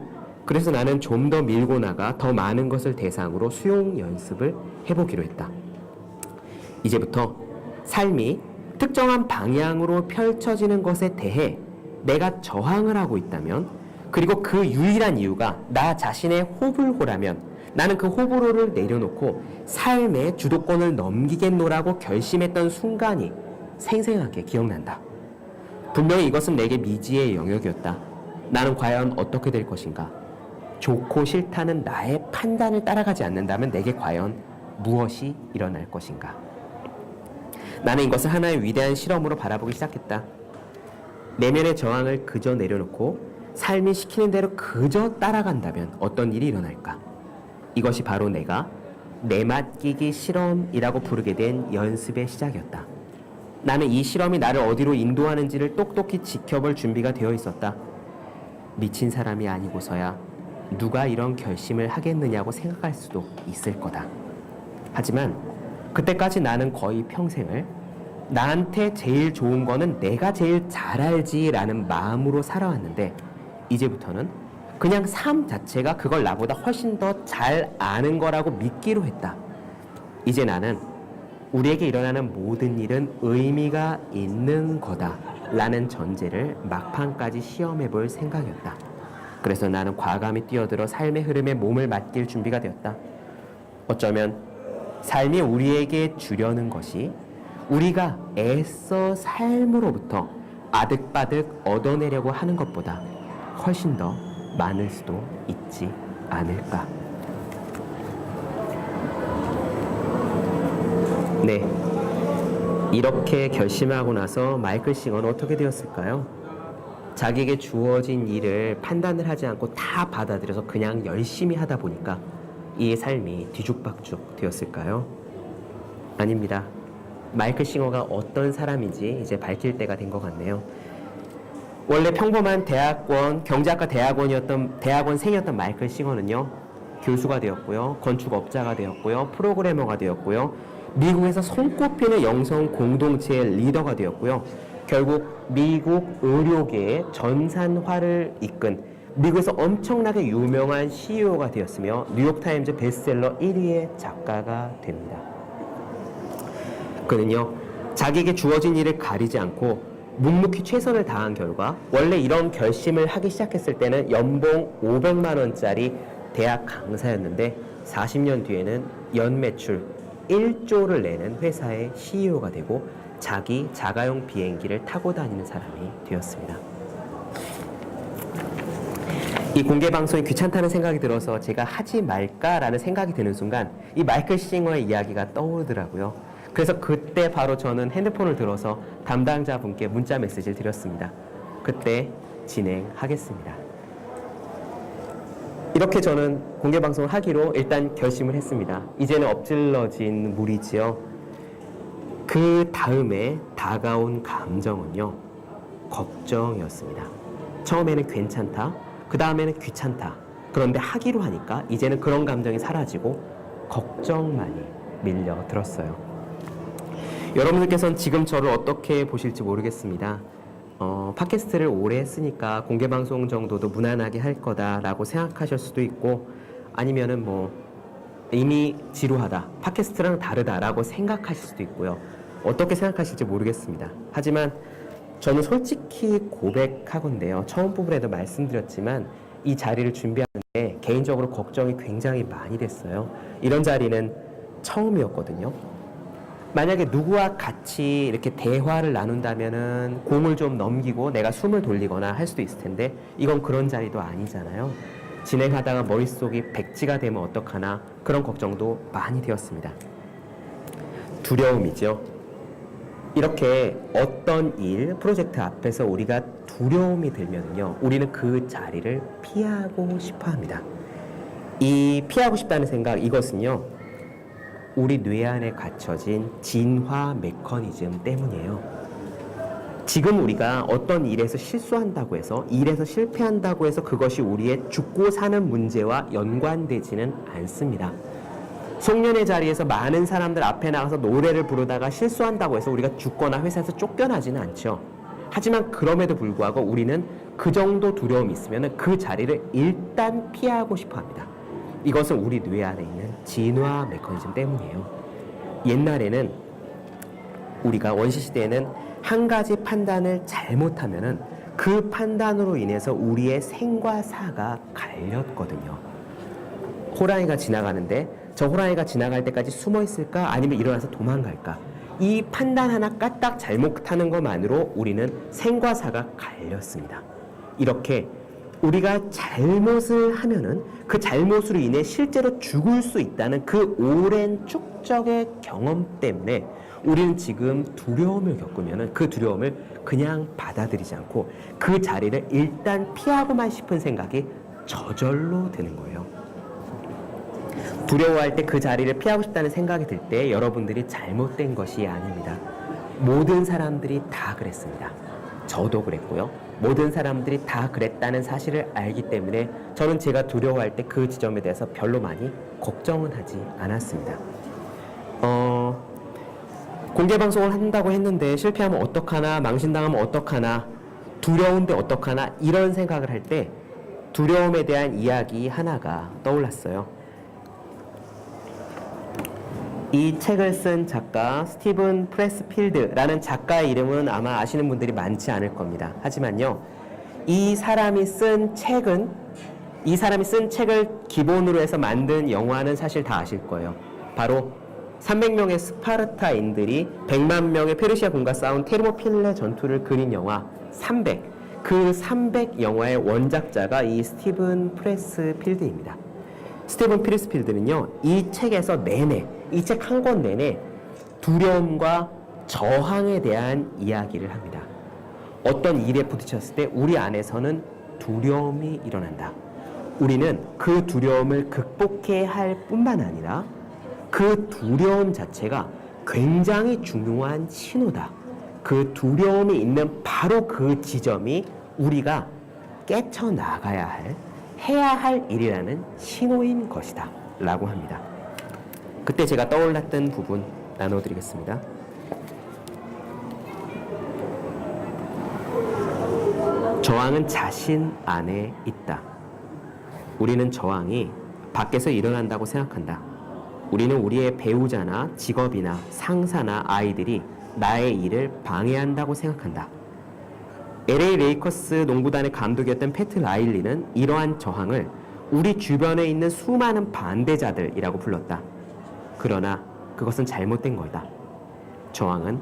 그래서 나는 좀 더 밀고 나가 더 많은 것을 대상으로 수용 연습을 해보기로 했다. 이제부터 삶이 특정한 방향으로 펼쳐지는 것에 대해 내가 저항을 하고 있다면, 그리고 그 유일한 이유가 나 자신의 호불호라면 나는 그 호불호를 내려놓고 삶의 주도권을 넘기겠노라고 결심했던 순간이 생생하게 기억난다. 분명히 이것은 내게 미지의 영역이었다. 나는 과연 어떻게 될 것인가? 좋고 싫다는 나의 판단을 따라가지 않는다면 내게 과연 무엇이 일어날 것인가? 나는 이것을 하나의 위대한 실험으로 바라보기 시작했다. 내면의 저항을 그저 내려놓고 삶이 시키는 대로 그저 따라간다면 어떤 일이 일어날까? 이것이 바로 내가 내맡기기 실험이라고 부르게 된 연습의 시작이었다. 나는 이 실험이 나를 어디로 인도하는지를 똑똑히 지켜볼 준비가 되어 있었다. 미친 사람이 아니고서야 누가 이런 결심을 하겠느냐고 생각할 수도 있을 거다. 하지만 그때까지 나는 거의 평생을 나한테 제일 좋은 거는 내가 제일 잘 알지라는 마음으로 살아왔는데, 이제부터는 그냥 삶 자체가 그걸 나보다 훨씬 더 잘 아는 거라고 믿기로 했다. 이제 나는 우리에게 일어나는 모든 일은 의미가 있는 거다라는 전제를 막판까지 시험해 볼 생각이었다. 그래서 나는 과감히 뛰어들어 삶의 흐름에 몸을 맡길 준비가 되었다. 어쩌면 삶이 우리에게 주려는 것이 우리가 애써 삶으로부터 아득바득 얻어내려고 하는 것보다 훨씬 더 많을 수도 있지 않을까. 네, 이렇게 결심하고 나서 마이클 싱어는 어떻게 되었을까요? 자기에게 주어진 일을 판단을 하지 않고 다 받아들여서 그냥 열심히 하다 보니까 이 삶이 뒤죽박죽 되었을까요? 아닙니다. 마이클 싱어가 어떤 사람인지 이제 밝힐 때가 된 것 같네요. 원래 평범한 경제학과 대학원생이었던 마이클 싱어는요, 교수가 되었고요, 건축업자가 되었고요, 프로그래머가 되었고요, 미국에서 손꼽히는 영성 공동체의 리더가 되었고요, 결국 미국 의료계의 전산화를 이끈 미국에서 엄청나게 유명한 CEO가 되었으며 뉴욕타임즈 베스트셀러 1위의 작가가 됩니다. 그는요, 자기에게 주어진 일을 가리지 않고 묵묵히 최선을 다한 결과, 원래 이런 결심을 하기 시작했을 때는 연봉 500만 원짜리 대학 강사였는데 40년 뒤에는 연매출 1조를 내는 회사의 CEO가 되고 자기 자가용 비행기를 타고 다니는 사람이 되었습니다. 이 공개 방송이 귀찮다는 생각이 들어서 제가 하지 말까라는 생각이 드는 순간 이 마이클 싱어의 이야기가 떠오르더라고요. 그래서 그때 바로 저는 핸드폰을 들어서 담당자분께 문자 메시지를 드렸습니다. 그때 진행하겠습니다. 이렇게 저는 공개 방송을 하기로 일단 결심을 했습니다. 이제는 엎질러진 물이지요. 그 다음에 다가온 감정은요, 걱정이었습니다. 처음에는 괜찮다, 그 다음에는 귀찮다. 그런데 하기로 하니까 이제는 그런 감정이 사라지고 걱정만이 밀려들었어요. 여러분들께서는 지금 저를 어떻게 보실지 모르겠습니다. 팟캐스트를 오래 했으니까 공개방송 정도도 무난하게 할 거다라고 생각하실 수도 있고, 아니면은 이미 지루하다, 팟캐스트랑 다르다라고 생각하실 수도 있고요. 어떻게 생각하실지 모르겠습니다. 하지만 저는 솔직히 고백하건대요. 처음 부분에도 말씀드렸지만 이 자리를 준비하는데 개인적으로 걱정이 굉장히 많이 됐어요. 이런 자리는 처음이었거든요. 만약에 누구와 같이 이렇게 대화를 나눈다면은 공을 좀 넘기고 내가 숨을 돌리거나 할 수도 있을 텐데 이건 그런 자리도 아니잖아요. 진행하다가 머릿속이 백지가 되면 어떡하나, 그런 걱정도 많이 되었습니다. 두려움이죠. 이렇게 어떤 프로젝트 앞에서 우리가 두려움이 들면요, 우리는 그 자리를 피하고 싶어 합니다. 이 피하고 싶다는 생각, 이것은요, 우리 뇌 안에 갖춰진 진화 메커니즘 때문이에요. 지금 우리가 어떤 일에서 실수한다고 해서, 일에서 실패한다고 해서 그것이 우리의 죽고 사는 문제와 연관되지는 않습니다. 송년회 자리에서 많은 사람들 앞에 나가서 노래를 부르다가 실수한다고 해서 우리가 죽거나 회사에서 쫓겨나지는 않죠. 하지만 그럼에도 불구하고 우리는 그 정도 두려움이 있으면 그 자리를 일단 피하고 싶어 합니다. 이것은 우리 뇌 안에 있는 진화 메커니즘 때문이에요. 옛날에는 우리가 원시시대에는 한 가지 판단을 잘못하면은 그 판단으로 인해서 우리의 생과 사가 갈렸거든요. 호랑이가 지나가는데 저 호랑이가 지나갈 때까지 숨어 있을까 아니면 일어나서 도망갈까, 이 판단 하나 까딱 잘못하는 것만으로 우리는 생과 사가 갈렸습니다. 이렇게 우리가 잘못을 하면은 그 잘못으로 인해 실제로 죽을 수 있다는 그 오랜 축적의 경험 때문에 우리는 지금 두려움을 겪으면은 그 두려움을 그냥 받아들이지 않고 그 자리를 일단 피하고만 싶은 생각이 저절로 드는 거예요. 두려워할 때 그 자리를 피하고 싶다는 생각이 들 때 여러분들이 잘못된 것이 아닙니다. 모든 사람들이 다 그랬습니다. 저도 그랬고요. 모든 사람들이 다 그랬다는 사실을 알기 때문에 저는 제가 두려워할 때 그 지점에 대해서 별로 많이 걱정은 하지 않았습니다. 공개방송을 한다고 했는데 실패하면 어떡하나, 망신당하면 어떡하나, 두려운데 어떡하나 이런 생각을 할 때 두려움에 대한 이야기 하나가 떠올랐어요. 이 책을 쓴 작가 스티븐 프레스필드라는 작가의 이름은 아마 아시는 분들이 많지 않을 겁니다. 하지만요, 이 사람이 쓴 책을 기본으로 해서 만든 영화는 사실 다 아실 거예요. 바로 300명의 스파르타인들이 100만 명의 페르시아 군과 싸운 테르모필레 전투를 그린 영화 300. 그 300 영화의 원작자가 이 스티븐 프레스필드입니다. 스티븐 프레스필드는요, 이 책에서 내내, 이 책 한 권 내내 두려움과 저항에 대한 이야기를 합니다. 어떤 일에 부딪혔을 때 우리 안에서는 두려움이 일어난다. 우리는 그 두려움을 극복해야 할 뿐만 아니라 그 두려움 자체가 굉장히 중요한 신호다. 그 두려움이 있는 바로 그 지점이 우리가 깨쳐나가야 할, 해야 할 일이라는 신호인 것이다 라고 합니다. 그때 제가 떠올랐던 부분 나눠드리겠습니다. 저항은 자신 안에 있다. 우리는 저항이 밖에서 일어난다고 생각한다. 우리는 우리의 배우자나 직업이나 상사나 아이들이 나의 일을 방해한다고 생각한다. LA 레이커스 농구단의 감독이었던 패트 라일리는 이러한 저항을 우리 주변에 있는 수많은 반대자들이라고 불렀다. 그러나 그것은 잘못된 거다. 저항은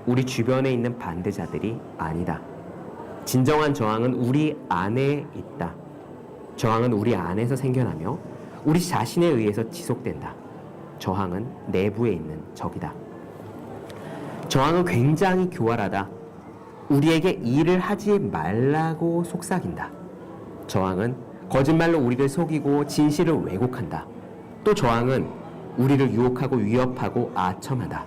우리 주변에 있는 반대자들이 아니다. 진정한 저항은 우리 안에 있다. 저항은 우리 안에서 생겨나며 우리 자신에 의해서 지속된다. 저항은 내부에 있는 적이다. 저항은 굉장히 교활하다. 우리에게 일을 하지 말라고 속삭인다. 저항은 거짓말로 우리를 속이고 진실을 왜곡한다. 또 저항은 우리를 유혹하고 위협하고 아첨한다.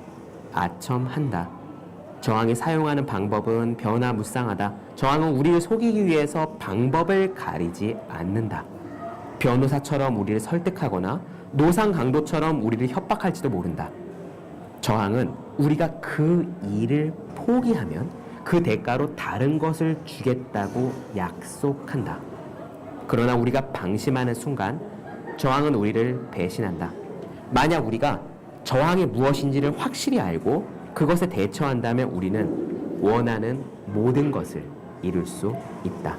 저항이 사용하는 방법은 변화무쌍하다. 저항은 우리를 속이기 위해서 방법을 가리지 않는다. 변호사처럼 우리를 설득하거나 노상 강도처럼 우리를 협박할지도 모른다. 저항은 우리가 그 일을 포기하면 그 대가로 다른 것을 주겠다고 약속한다. 그러나 우리가 방심하는 순간 저항은 우리를 배신한다. 만약 우리가 저항이 무엇인지를 확실히 알고 그것에 대처한다면 우리는 원하는 모든 것을 이룰 수 있다.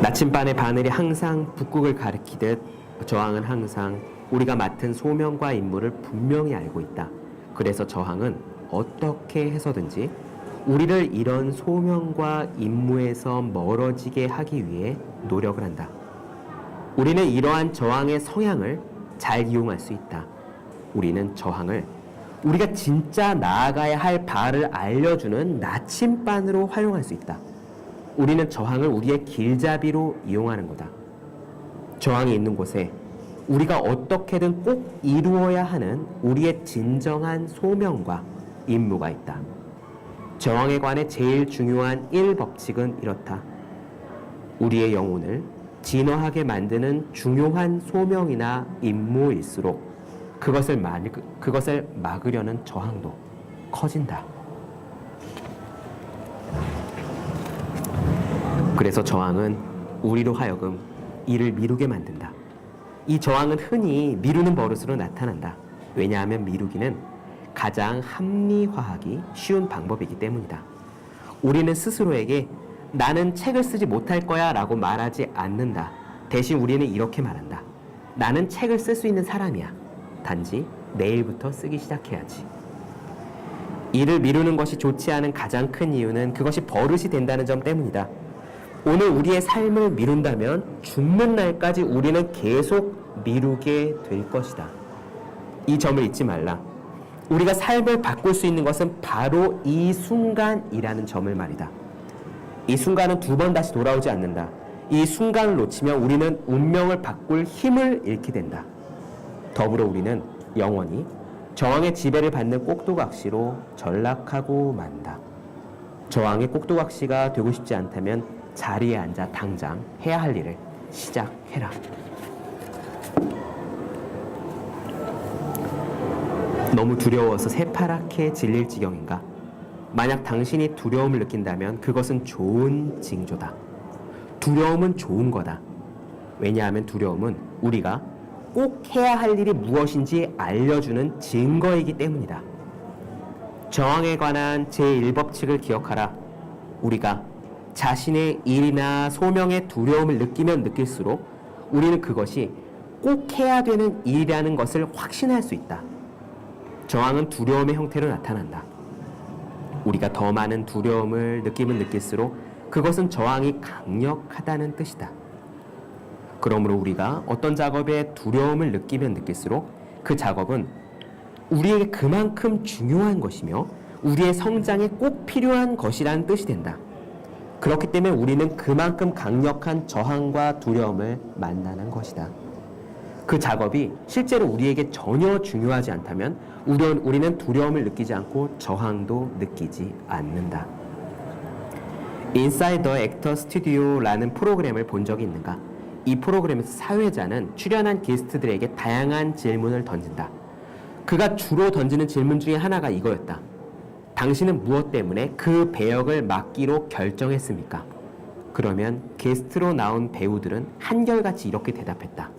나침반의 바늘이 항상 북극을 가리키듯 저항은 항상 우리가 맡은 소명과 임무를 분명히 알고 있다. 그래서 저항은 어떻게 해서든지 우리를 이런 소명과 임무에서 멀어지게 하기 위해 노력을 한다. 우리는 이러한 저항의 성향을 잘 이용할 수 있다. 우리는 저항을 우리가 진짜 나아가야 할 바를 알려주는 나침반으로 활용할 수 있다. 우리는 저항을 우리의 길잡이로 이용하는 거다. 저항이 있는 곳에 우리가 어떻게든 꼭 이루어야 하는 우리의 진정한 소명과 임무가 있다. 저항에 관해 제일 중요한 1법칙은 이렇다. 우리의 영혼을 진화하게 만드는 중요한 소명이나 임무일수록 그것을 막으려는 저항도 커진다. 그래서 저항은 우리로 하여금 일을 미루게 만든다. 이 저항은 흔히 미루는 버릇으로 나타난다. 왜냐하면 미루기는 가장 합리화하기 쉬운 방법이기 때문이다. 우리는 스스로에게 나는 책을 쓰지 못할 거야 라고 말하지 않는다. 대신 우리는 이렇게 말한다. 나는 책을 쓸 수 있는 사람이야. 단지 내일부터 쓰기 시작해야지. 일을 미루는 것이 좋지 않은 가장 큰 이유는 그것이 버릇이 된다는 점 때문이다. 오늘 우리의 삶을 미룬다면 죽는 날까지 우리는 계속 미루게 될 것이다. 이 점을 잊지 말라. 우리가 삶을 바꿀 수 있는 것은 바로 이 순간이라는 점을 말이다. 이 순간은 두 번 다시 돌아오지 않는다. 이 순간을 놓치면 우리는 운명을 바꿀 힘을 잃게 된다. 더불어 우리는 영원히 저항의 지배를 받는 꼭두각시로 전락하고 만다. 저항의 꼭두각시가 되고 싶지 않다면 자리에 앉아 당장 해야 할 일을 시작해라. 너무 두려워서 새파랗게 질릴 지경인가? 만약 당신이 두려움을 느낀다면 그것은 좋은 징조다. 두려움은 좋은 거다. 왜냐하면 두려움은 우리가 꼭 해야 할 일이 무엇인지 알려주는 증거이기 때문이다. 저항에 관한 제1법칙을 기억하라. 우리가 자신의 일이나 소명의 두려움을 느끼면 느낄수록 우리는 그것이 꼭 해야 되는 일이라는 것을 확신할 수 있다. 저항은 두려움의 형태로 나타난다. 우리가 더 많은 두려움을 느끼면 느낄수록 그것은 저항이 강력하다는 뜻이다. 그러므로 우리가 어떤 작업에 두려움을 느끼면 느낄수록 그 작업은 우리에게 그만큼 중요한 것이며 우리의 성장에 꼭 필요한 것이라는 뜻이 된다. 그렇기 때문에 우리는 그만큼 강력한 저항과 두려움을 만나는 것이다. 그 작업이 실제로 우리에게 전혀 중요하지 않다면 우리는 두려움을 느끼지 않고 저항도 느끼지 않는다. Inside the Actor Studio라는 프로그램을 본 적이 있는가? 이 프로그램에서 사회자는 출연한 게스트들에게 다양한 질문을 던진다. 그가 주로 던지는 질문 중에 하나가 이거였다. 당신은 무엇 때문에 그 배역을 맡기로 결정했습니까? 그러면 게스트로 나온 배우들은 한결같이 이렇게 대답했다.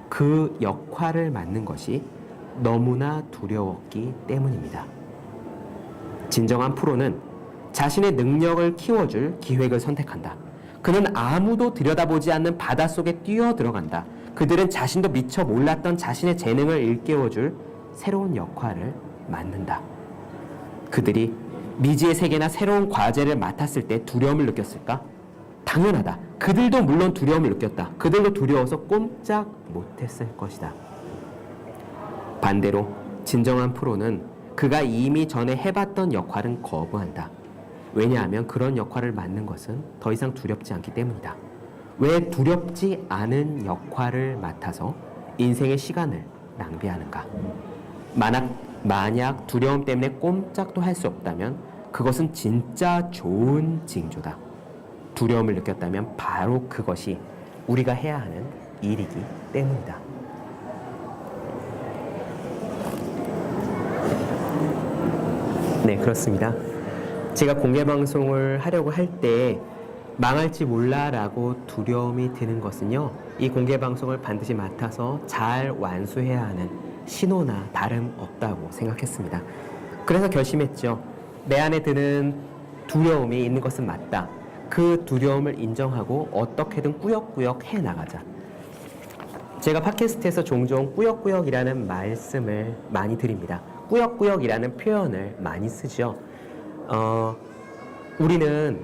그 역할을 맡는 것이 너무나 두려웠기 때문입니다. 진정한 프로는 자신의 능력을 키워줄 기획을 선택한다. 그는 아무도 들여다보지 않는 바닷속에 뛰어 들어간다. 그들은 자신도 미처 몰랐던 자신의 재능을 일깨워줄 새로운 역할을 맡는다. 그들이 미지의 세계나 새로운 과제를 맡았을 때 두려움을 느꼈을까? 당연하다. 그들도 물론 두려움을 느꼈다. 그들도 두려워서 꼼짝 못했을 것이다. 반대로 진정한 프로는 그가 이미 전에 해봤던 역할은 거부한다. 왜냐하면 그런 역할을 맡는 것은 더 이상 두렵지 않기 때문이다. 왜 두렵지 않은 역할을 맡아서 인생의 시간을 낭비하는가? 만약 두려움 때문에 꼼짝도 할 수 없다면 그것은 진짜 좋은 징조다. 두려움을 느꼈다면 바로 그것이 우리가 해야 하는 일이기 때문이다. 네, 그렇습니다. 제가 공개방송을 하려고 할 때 망할지 몰라라고 두려움이 드는 것은요, 이 공개방송을 반드시 맡아서 잘 완수해야 하는 신호나 다름없다고 생각했습니다. 그래서 결심했죠. 내 안에 드는 두려움이 있는 것은 맞다. 그 두려움을 인정하고 어떻게든 꾸역꾸역 해나가자. 제가 팟캐스트에서 종종 꾸역꾸역이라는 말씀을 많이 드립니다. 꾸역꾸역이라는 표현을 많이 쓰죠. 우리는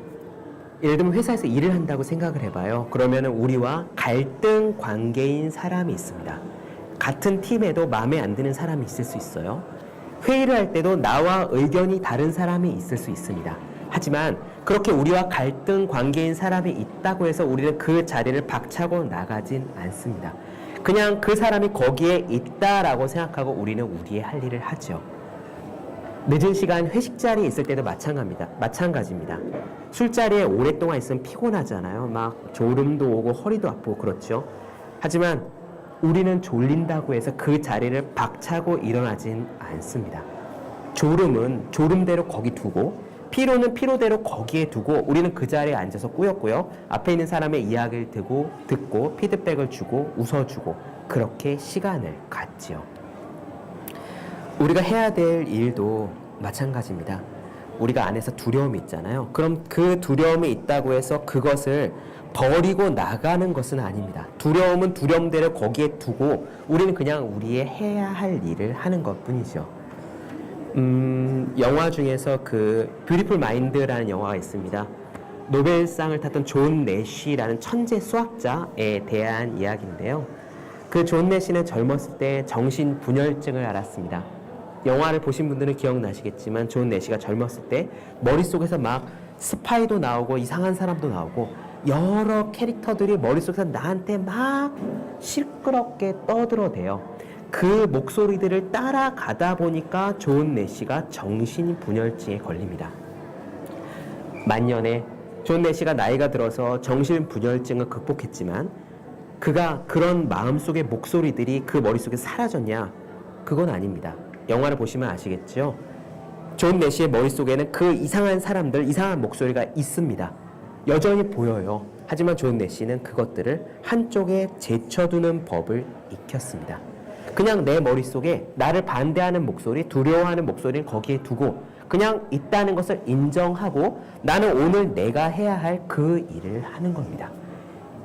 예를 들면 회사에서 일을 한다고 생각을 해봐요. 그러면 우리와 갈등 관계인 사람이 있습니다. 같은 팀에도 마음에 안 드는 사람이 있을 수 있어요. 회의를 할 때도 나와 의견이 다른 사람이 있을 수 있습니다. 하지만 그렇게 우리와 갈등 관계인 사람이 있다고 해서 우리는 그 자리를 박차고 나가진 않습니다. 그냥 그 사람이 거기에 있다라고 생각하고 우리는 우리의 할 일을 하죠. 늦은 시간 회식 자리에 있을 때도 마찬가지입니다. 술자리에 오랫동안 있으면 피곤하잖아요. 막 졸음도 오고 허리도 아프고 그렇죠. 하지만 우리는 졸린다고 해서 그 자리를 박차고 일어나진 않습니다. 졸음은 졸음대로 거기 두고 피로는 피로대로 거기에 두고 우리는 그 자리에 앉아서 꾸역꾸역 앞에 있는 사람의 이야기를 듣고 피드백을 주고 웃어주고 그렇게 시간을 갖지요. 우리가 해야 될 일도 마찬가지입니다. 우리가 안에서 두려움이 있잖아요. 그럼 그 두려움이 있다고 해서 그것을 버리고 나가는 것은 아닙니다. 두려움은 두려움대로 거기에 두고 우리는 그냥 우리의 해야 할 일을 하는 것뿐이죠. 영화 중에서 그 뷰티풀 마인드라는 영화가 있습니다. 노벨상을 탔던 존 내쉬라는 천재 수학자에 대한 이야기인데요. 그 존 내쉬는 젊었을 때 정신분열증을 앓았습니다. 영화를 보신 분들은 기억나시겠지만 존 내쉬가 젊었을 때 머릿속에서 막 스파이도 나오고 이상한 사람도 나오고 여러 캐릭터들이 머릿속에서 나한테 막 시끄럽게 떠들어대요. 그 목소리들을 따라가다 보니까 존 내시가 정신분열증에 걸립니다. 만년에 존 내시가 나이가 들어서 정신분열증을 극복했지만 그가 그런 마음속의 목소리들이 그 머릿속에 사라졌냐? 그건 아닙니다. 영화를 보시면 아시겠죠? 존 내시의 머릿속에는 그 이상한 사람들, 이상한 목소리가 있습니다. 여전히 보여요. 하지만 존 내시는 그것들을 한쪽에 제쳐두는 법을 익혔습니다. 그냥 내 머릿속에 나를 반대하는 목소리, 두려워하는 목소리를 거기에 두고 그냥 있다는 것을 인정하고 나는 오늘 내가 해야 할 그 일을 하는 겁니다.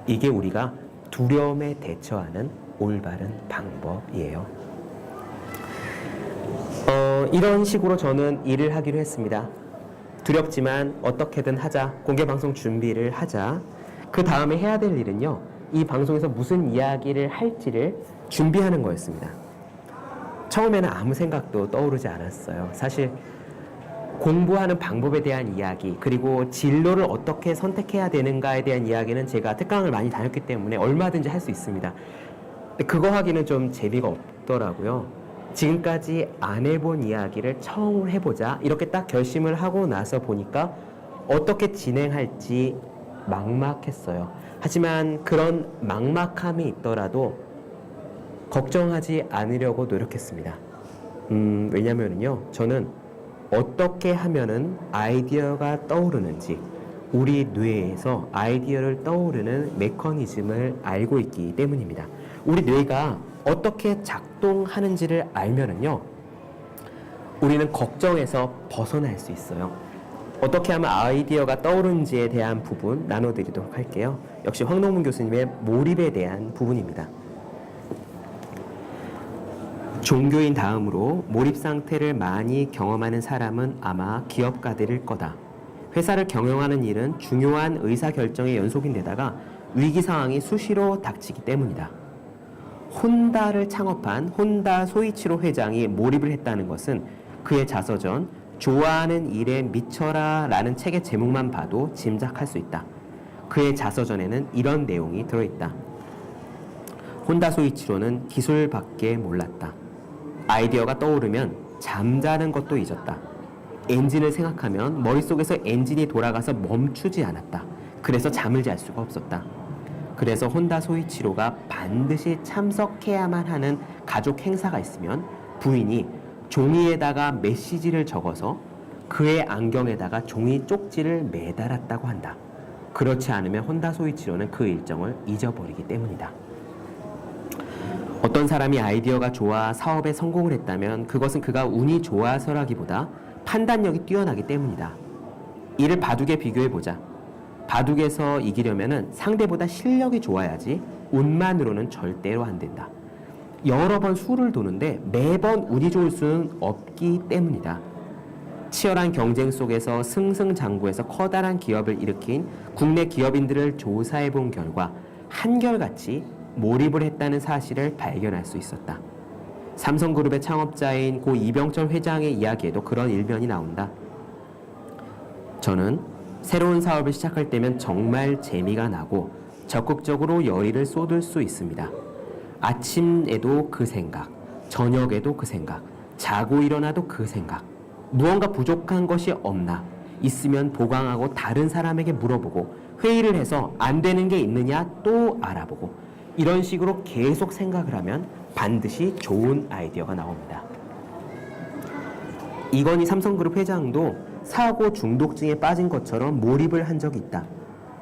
이게 우리가 두려움에 대처하는 올바른 방법이에요. 이런 식으로 저는 일을 하기로 했습니다. 두렵지만 어떻게든 하자. 공개방송 준비를 하자. 그 다음에 해야 될 일은요. 이 방송에서 무슨 이야기를 할지를 준비하는 거였습니다. 처음에는 아무 생각도 떠오르지 않았어요. 사실 공부하는 방법에 대한 이야기, 그리고 진로를 어떻게 선택해야 되는가에 대한 이야기는 제가 특강을 많이 다녔기 때문에 얼마든지 할 수 있습니다. 근데 그거 하기는 좀 재미가 없더라고요. 지금까지 안 해본 이야기를 처음 해보자 이렇게 딱 결심을 하고 나서 보니까 어떻게 진행할지 막막했어요. 하지만 그런 막막함이 있더라도 걱정하지 않으려고 노력했습니다. 왜냐면요, 저는 어떻게 하면은 아이디어가 떠오르는지, 우리 뇌에서 아이디어를 떠오르는 메커니즘을 알고 있기 때문입니다. 우리 뇌가 어떻게 작동하는지를 알면은요, 우리는 걱정에서 벗어날 수 있어요. 어떻게 하면 아이디어가 떠오르는지에 대한 부분 나눠드리도록 할게요. 역시 황동문 교수님의 몰입에 대한 부분입니다. 종교인 다음으로 몰입 상태를 많이 경험하는 사람은 아마 기업가들일 거다. 회사를 경영하는 일은 중요한 의사결정의 연속인데다가 위기 상황이 수시로 닥치기 때문이다. 혼다를 창업한 혼다 소이치로 회장이 몰입을 했다는 것은 그의 자서전 좋아하는 일에 미쳐라 라는 책의 제목만 봐도 짐작할 수 있다. 그의 자서전에는 이런 내용이 들어있다. 혼다 소이치로는 기술밖에 몰랐다. 아이디어가 떠오르면 잠자는 것도 잊었다. 엔진을 생각하면 머릿속에서 엔진이 돌아가서 멈추지 않았다. 그래서 잠을 잘 수가 없었다. 그래서 혼다 소이치로가 반드시 참석해야만 하는 가족 행사가 있으면 부인이 종이에다가 메시지를 적어서 그의 안경에다가 종이 쪽지를 매달았다고 한다. 그렇지 않으면 혼다 소이치로는 그 일정을 잊어버리기 때문이다. 어떤 사람이 아이디어가 좋아 사업에 성공을 했다면 그것은 그가 운이 좋아서라기보다 판단력이 뛰어나기 때문이다. 이를 바둑에 비교해보자. 바둑에서 이기려면 상대보다 실력이 좋아야지 운만으로는 절대로 안 된다. 여러 번 수를 도는데 매번 운이 좋을 수는 없기 때문이다. 치열한 경쟁 속에서 승승장구해서 커다란 기업을 일으킨 국내 기업인들을 조사해 본 결과 한결같이 몰입을 했다는 사실을 발견할 수 있었다. 삼성그룹의 창업자인 고 이병철 회장의 이야기에도 그런 일면이 나온다. 저는 새로운 사업을 시작할 때면 정말 재미가 나고 적극적으로 열의를 쏟을 수 있습니다. 아침에도 그 생각, 저녁에도 그 생각, 자고 일어나도 그 생각. 무언가 부족한 것이 없나? 있으면 보강하고 다른 사람에게 물어보고 회의를 해서 안 되는 게 있느냐 또 알아보고 이런 식으로 계속 생각을 하면 반드시 좋은 아이디어가 나옵니다. 이건희 삼성그룹 회장도 사고 중독증에 빠진 것처럼 몰입을 한 적이 있다.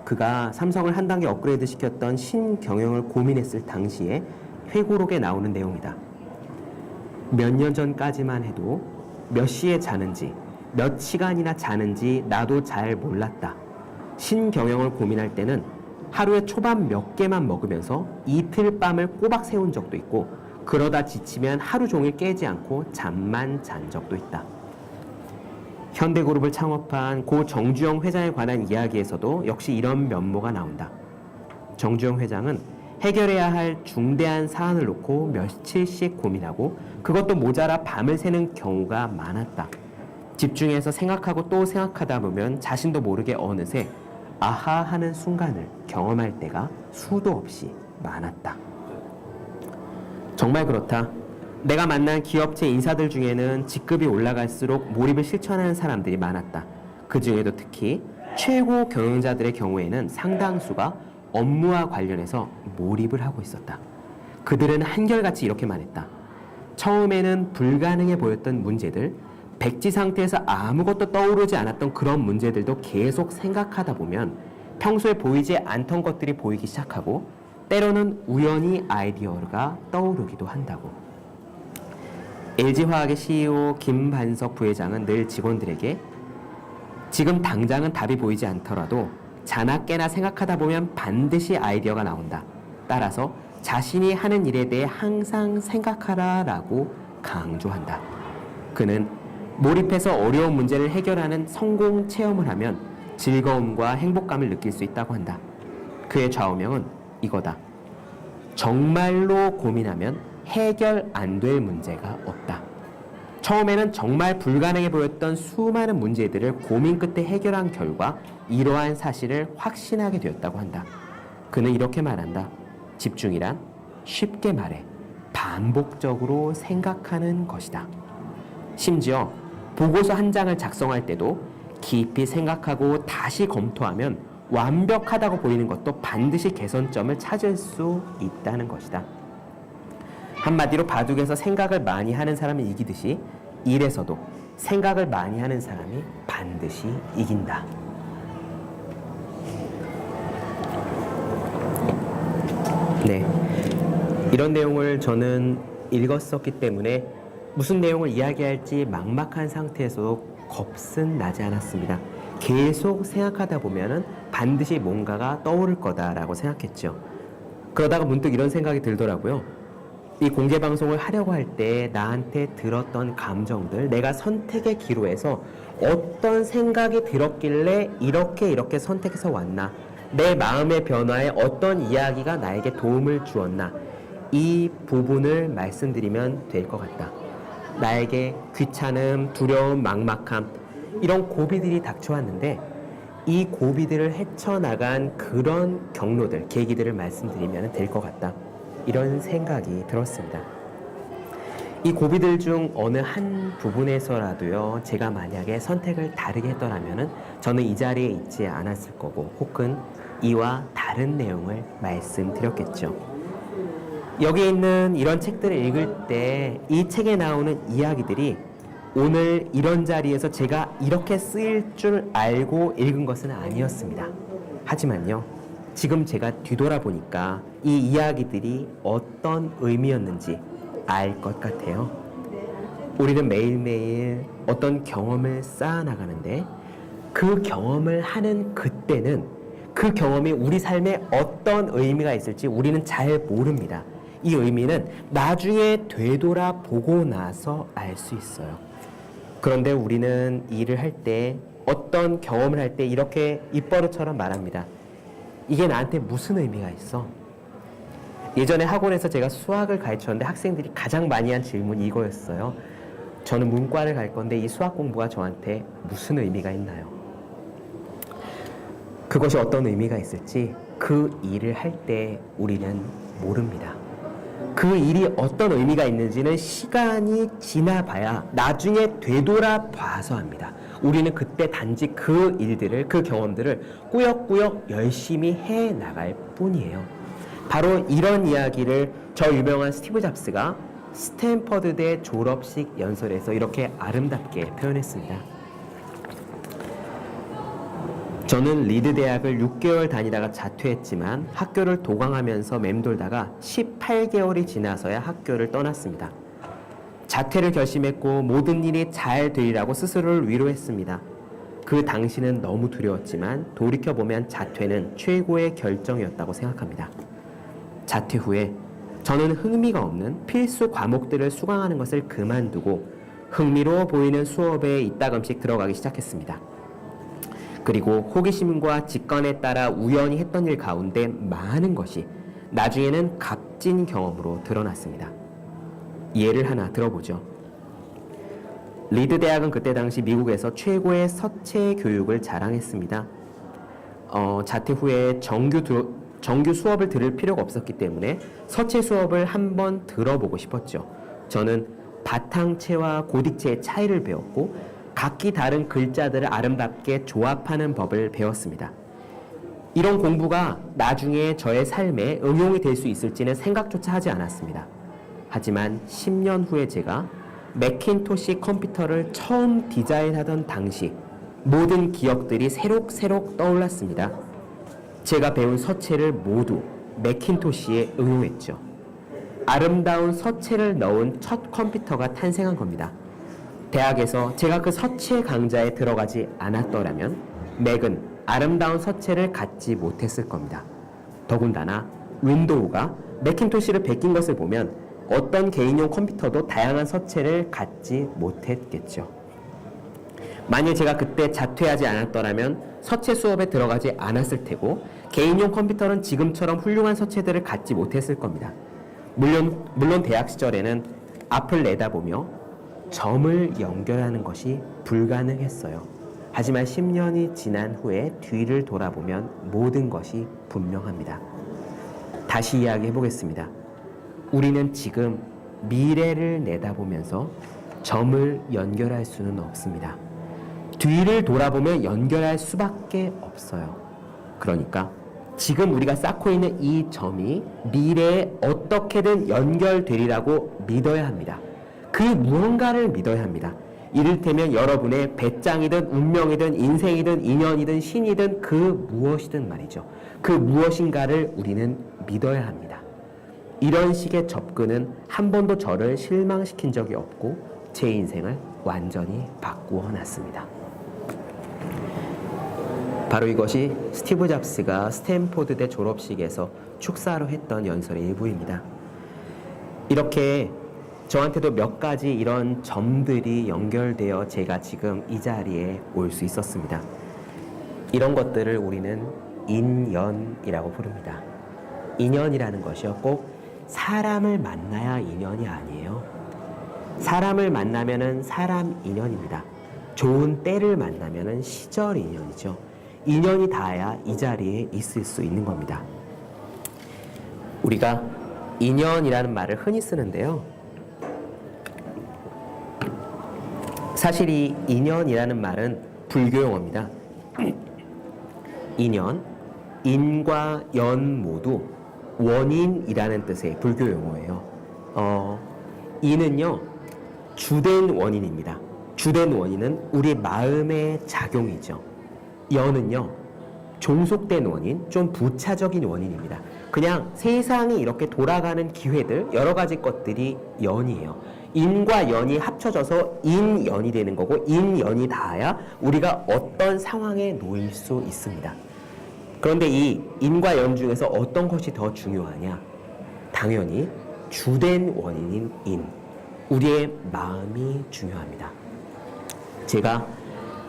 그가 삼성을 한 단계 업그레이드 시켰던 신경영을 고민했을 당시에 회고록에 나오는 내용이다. 몇 년 전까지만 해도 몇 시에 자는지 몇 시간이나 자는지 나도 잘 몰랐다. 신경영을 고민할 때는 하루에 초밥 몇 개만 먹으면서 이틀 밤을 꼬박 세운 적도 있고 그러다 지치면 하루 종일 깨지 않고 잠만 잔 적도 있다. 현대그룹을 창업한 고 정주영 회장에 관한 이야기에서도 역시 이런 면모가 나온다. 정주영 회장은 해결해야 할 중대한 사안을 놓고 며칠씩 고민하고 그것도 모자라 밤을 새는 경우가 많았다. 집중해서 생각하고 또 생각하다 보면 자신도 모르게 어느새 아하 하는 순간을 경험할 때가 수도 없이 많았다. 정말 그렇다. 내가 만난 기업체 인사들 중에는 직급이 올라갈수록 몰입을 실천하는 사람들이 많았다. 그 중에도 특히 최고 경영자들의 경우에는 상당수가 업무와 관련해서 몰입을 하고 있었다. 그들은 한결같이 이렇게 말했다. 처음에는 불가능해 보였던 문제들, 백지 상태에서 아무것도 떠오르지 않았던 그런 문제들도 계속 생각하다 보면 평소에 보이지 않던 것들이 보이기 시작하고 때로는 우연히 아이디어가 떠오르기도 한다고. LG화학의 CEO 김반석 부회장은 늘 직원들에게 지금 당장은 답이 보이지 않더라도 자나깨나 생각하다 보면 반드시 아이디어가 나온다. 따라서 자신이 하는 일에 대해 항상 생각하라 라고 강조한다. 그는 몰입해서 어려운 문제를 해결하는 성공 체험을 하면 즐거움과 행복감을 느낄 수 있다고 한다. 그의 좌우명은 이거다. 정말로 고민하면 해결 안 될 문제가 없다. 처음에는 정말 불가능해 보였던 수많은 문제들을 고민 끝에 해결한 결과 이러한 사실을 확신하게 되었다고 한다. 그는 이렇게 말한다. 집중이란 쉽게 말해 반복적으로 생각하는 것이다. 심지어 보고서 한 장을 작성할 때도 깊이 생각하고 다시 검토하면 완벽하다고 보이는 것도 반드시 개선점을 찾을 수 있다는 것이다. 한마디로 바둑에서 생각을 많이 하는 사람이 이기듯이 일에서도 생각을 많이 하는 사람이 반드시 이긴다. 네, 이런 내용을 저는 읽었었기 때문에 무슨 내용을 이야기할지 막막한 상태에서도 겁은 나지 않았습니다. 계속 생각하다 보면은 반드시 뭔가가 떠오를 거다라고 생각했죠. 그러다가 문득 이런 생각이 들더라고요. 이 공개 방송을 하려고 할 때 나한테 들었던 감정들, 내가 선택의 기로에서 어떤 생각이 들었길래 이렇게 선택해서 왔나, 내 마음의 변화에 어떤 이야기가 나에게 도움을 주었나, 이 부분을 말씀드리면 될 것 같다. 나에게 귀찮음, 두려움, 막막함 이런 고비들이 닥쳐왔는데 이 고비들을 헤쳐나간 그런 경로들, 계기들을 말씀드리면 될 것 같다. 이런 생각이 들었습니다. 이 고비들 중 어느 한 부분에서라도요, 제가 만약에 선택을 다르게 했더라면 저는 이 자리에 있지 않았을 거고 혹은 이와 다른 내용을 말씀드렸겠죠. 여기 있는 이런 책들을 읽을 때 이 책에 나오는 이야기들이 오늘 이런 자리에서 제가 이렇게 쓰일 줄 알고 읽은 것은 아니었습니다. 하지만요, 지금 제가 뒤돌아보니까 이 이야기들이 어떤 의미였는지 알 것 같아요. 우리는 매일매일 어떤 경험을 쌓아나가는데 그 경험을 하는 그때는 그 경험이 우리 삶에 어떤 의미가 있을지 우리는 잘 모릅니다. 이 의미는 나중에 되돌아보고 나서 알 수 있어요. 그런데 우리는 일을 할 때, 어떤 경험을 할 때 이렇게 입버릇처럼 말합니다. 이게 나한테 무슨 의미가 있어? 예전에 학원에서 제가 수학을 가르쳤는데 학생들이 가장 많이 한 질문이 이거였어요. 저는 문과를 갈 건데 이 수학 공부가 저한테 무슨 의미가 있나요? 그것이 어떤 의미가 있을지 그 일을 할 때 우리는 모릅니다. 그 일이 어떤 의미가 있는지는 시간이 지나봐야 나중에 되돌아봐서 합니다. 우리는 그때 단지 그 일들을, 그 경험들을 꾸역꾸역 열심히 해나갈 뿐이에요. 바로 이런 이야기를 저 유명한 스티브 잡스가 스탠퍼드대 졸업식 연설에서 이렇게 아름답게 표현했습니다. 저는 리드 대학을 6개월 다니다가 자퇴했지만 학교를 도강하면서 맴돌다가 18개월이 지나서야 학교를 떠났습니다. 자퇴를 결심했고 모든 일이 잘 되리라고 스스로를 위로했습니다. 그 당시는 너무 두려웠지만 돌이켜보면 자퇴는 최고의 결정이었다고 생각합니다. 자퇴 후에 저는 흥미가 없는 필수 과목들을 수강하는 것을 그만두고 흥미로워 보이는 수업에 이따금씩 들어가기 시작했습니다. 그리고 호기심과 직관에 따라 우연히 했던 일 가운데 많은 것이 나중에는 값진 경험으로 드러났습니다. 예를 하나 들어보죠. 리드 대학은 그때 당시 미국에서 최고의 서체 교육을 자랑했습니다. 자퇴 후에 정규 수업을 들을 필요가 없었기 때문에 서체 수업을 한번 들어보고 싶었죠. 저는 바탕체와 고딕체의 차이를 배웠고 각기 다른 글자들을 아름답게 조합하는 법을 배웠습니다. 이런 공부가 나중에 저의 삶에 응용이 될 수 있을지는 생각조차 하지 않았습니다. 하지만 10년 후에 제가 매킨토시 컴퓨터를 처음 디자인하던 당시 모든 기억들이 새록새록 떠올랐습니다. 제가 배운 서체를 모두 매킨토시에 응용했죠. 아름다운 서체를 넣은 첫 컴퓨터가 탄생한 겁니다. 대학에서 제가 그 서체 강좌에 들어가지 않았더라면 맥은 아름다운 서체를 갖지 못했을 겁니다. 더군다나 윈도우가 매킨토시를 베낀 것을 보면 어떤 개인용 컴퓨터도 다양한 서체를 갖지 못했겠죠. 만일 제가 그때 자퇴하지 않았더라면 서체 수업에 들어가지 않았을 테고 개인용 컴퓨터는 지금처럼 훌륭한 서체들을 갖지 못했을 겁니다. 물론 대학 시절에는 앞을 내다보며 점을 연결하는 것이 불가능했어요. 하지만 10년이 지난 후에 뒤를 돌아보면 모든 것이 분명합니다. 다시 이야기해 보겠습니다. 우리는 지금 미래를 내다보면서 점을 연결할 수는 없습니다. 뒤를 돌아보면 연결할 수밖에 없어요. 그러니까 지금 우리가 쌓고 있는 이 점이 미래에 어떻게든 연결되리라고 믿어야 합니다. 그 무언가를 믿어야 합니다. 이를테면 여러분의 배짱이든 운명이든 인생이든 인연이든 신이든 그 무엇이든 말이죠. 그 무엇인가를 우리는 믿어야 합니다. 이런 식의 접근은 한 번도 저를 실망시킨 적이 없고 제 인생을 완전히 바꾸어 놨습니다. 바로 이것이 스티브 잡스가 스탠포드대 졸업식에서 축사로 했던 연설의 일부입니다. 이렇게 저한테도 몇 가지 이런 점들이 연결되어 제가 지금 이 자리에 올 수 있었습니다. 이런 것들을 우리는 인연이라고 부릅니다. 인연이라는 것이요, 꼭 사람을 만나야 인연이 아니에요. 사람을 만나면은 사람 인연입니다. 좋은 때를 만나면은 시절 인연이죠. 인연이 닿아야 이 자리에 있을 수 있는 겁니다. 우리가 인연이라는 말을 흔히 쓰는데요. 사실 이 인연이라는 말은 불교 용어입니다. 인연, 인과 연 모두 원인이라는 뜻의 불교 용어예요. 인은요, 주된 원인입니다. 주된 원인은 우리 마음의 작용이죠. 연은요, 종속된 원인, 좀 부차적인 원인입니다. 그냥 세상이 이렇게 돌아가는 기회들, 여러 가지 것들이 연이에요. 인과 연이 합쳐져서 인연이 되는 거고, 인연이 닿아야 우리가 어떤 상황에 놓일 수 있습니다. 그런데 이 인과 연 중에서 어떤 것이 더 중요하냐? 당연히 주된 원인인 인, 우리의 마음이 중요합니다. 제가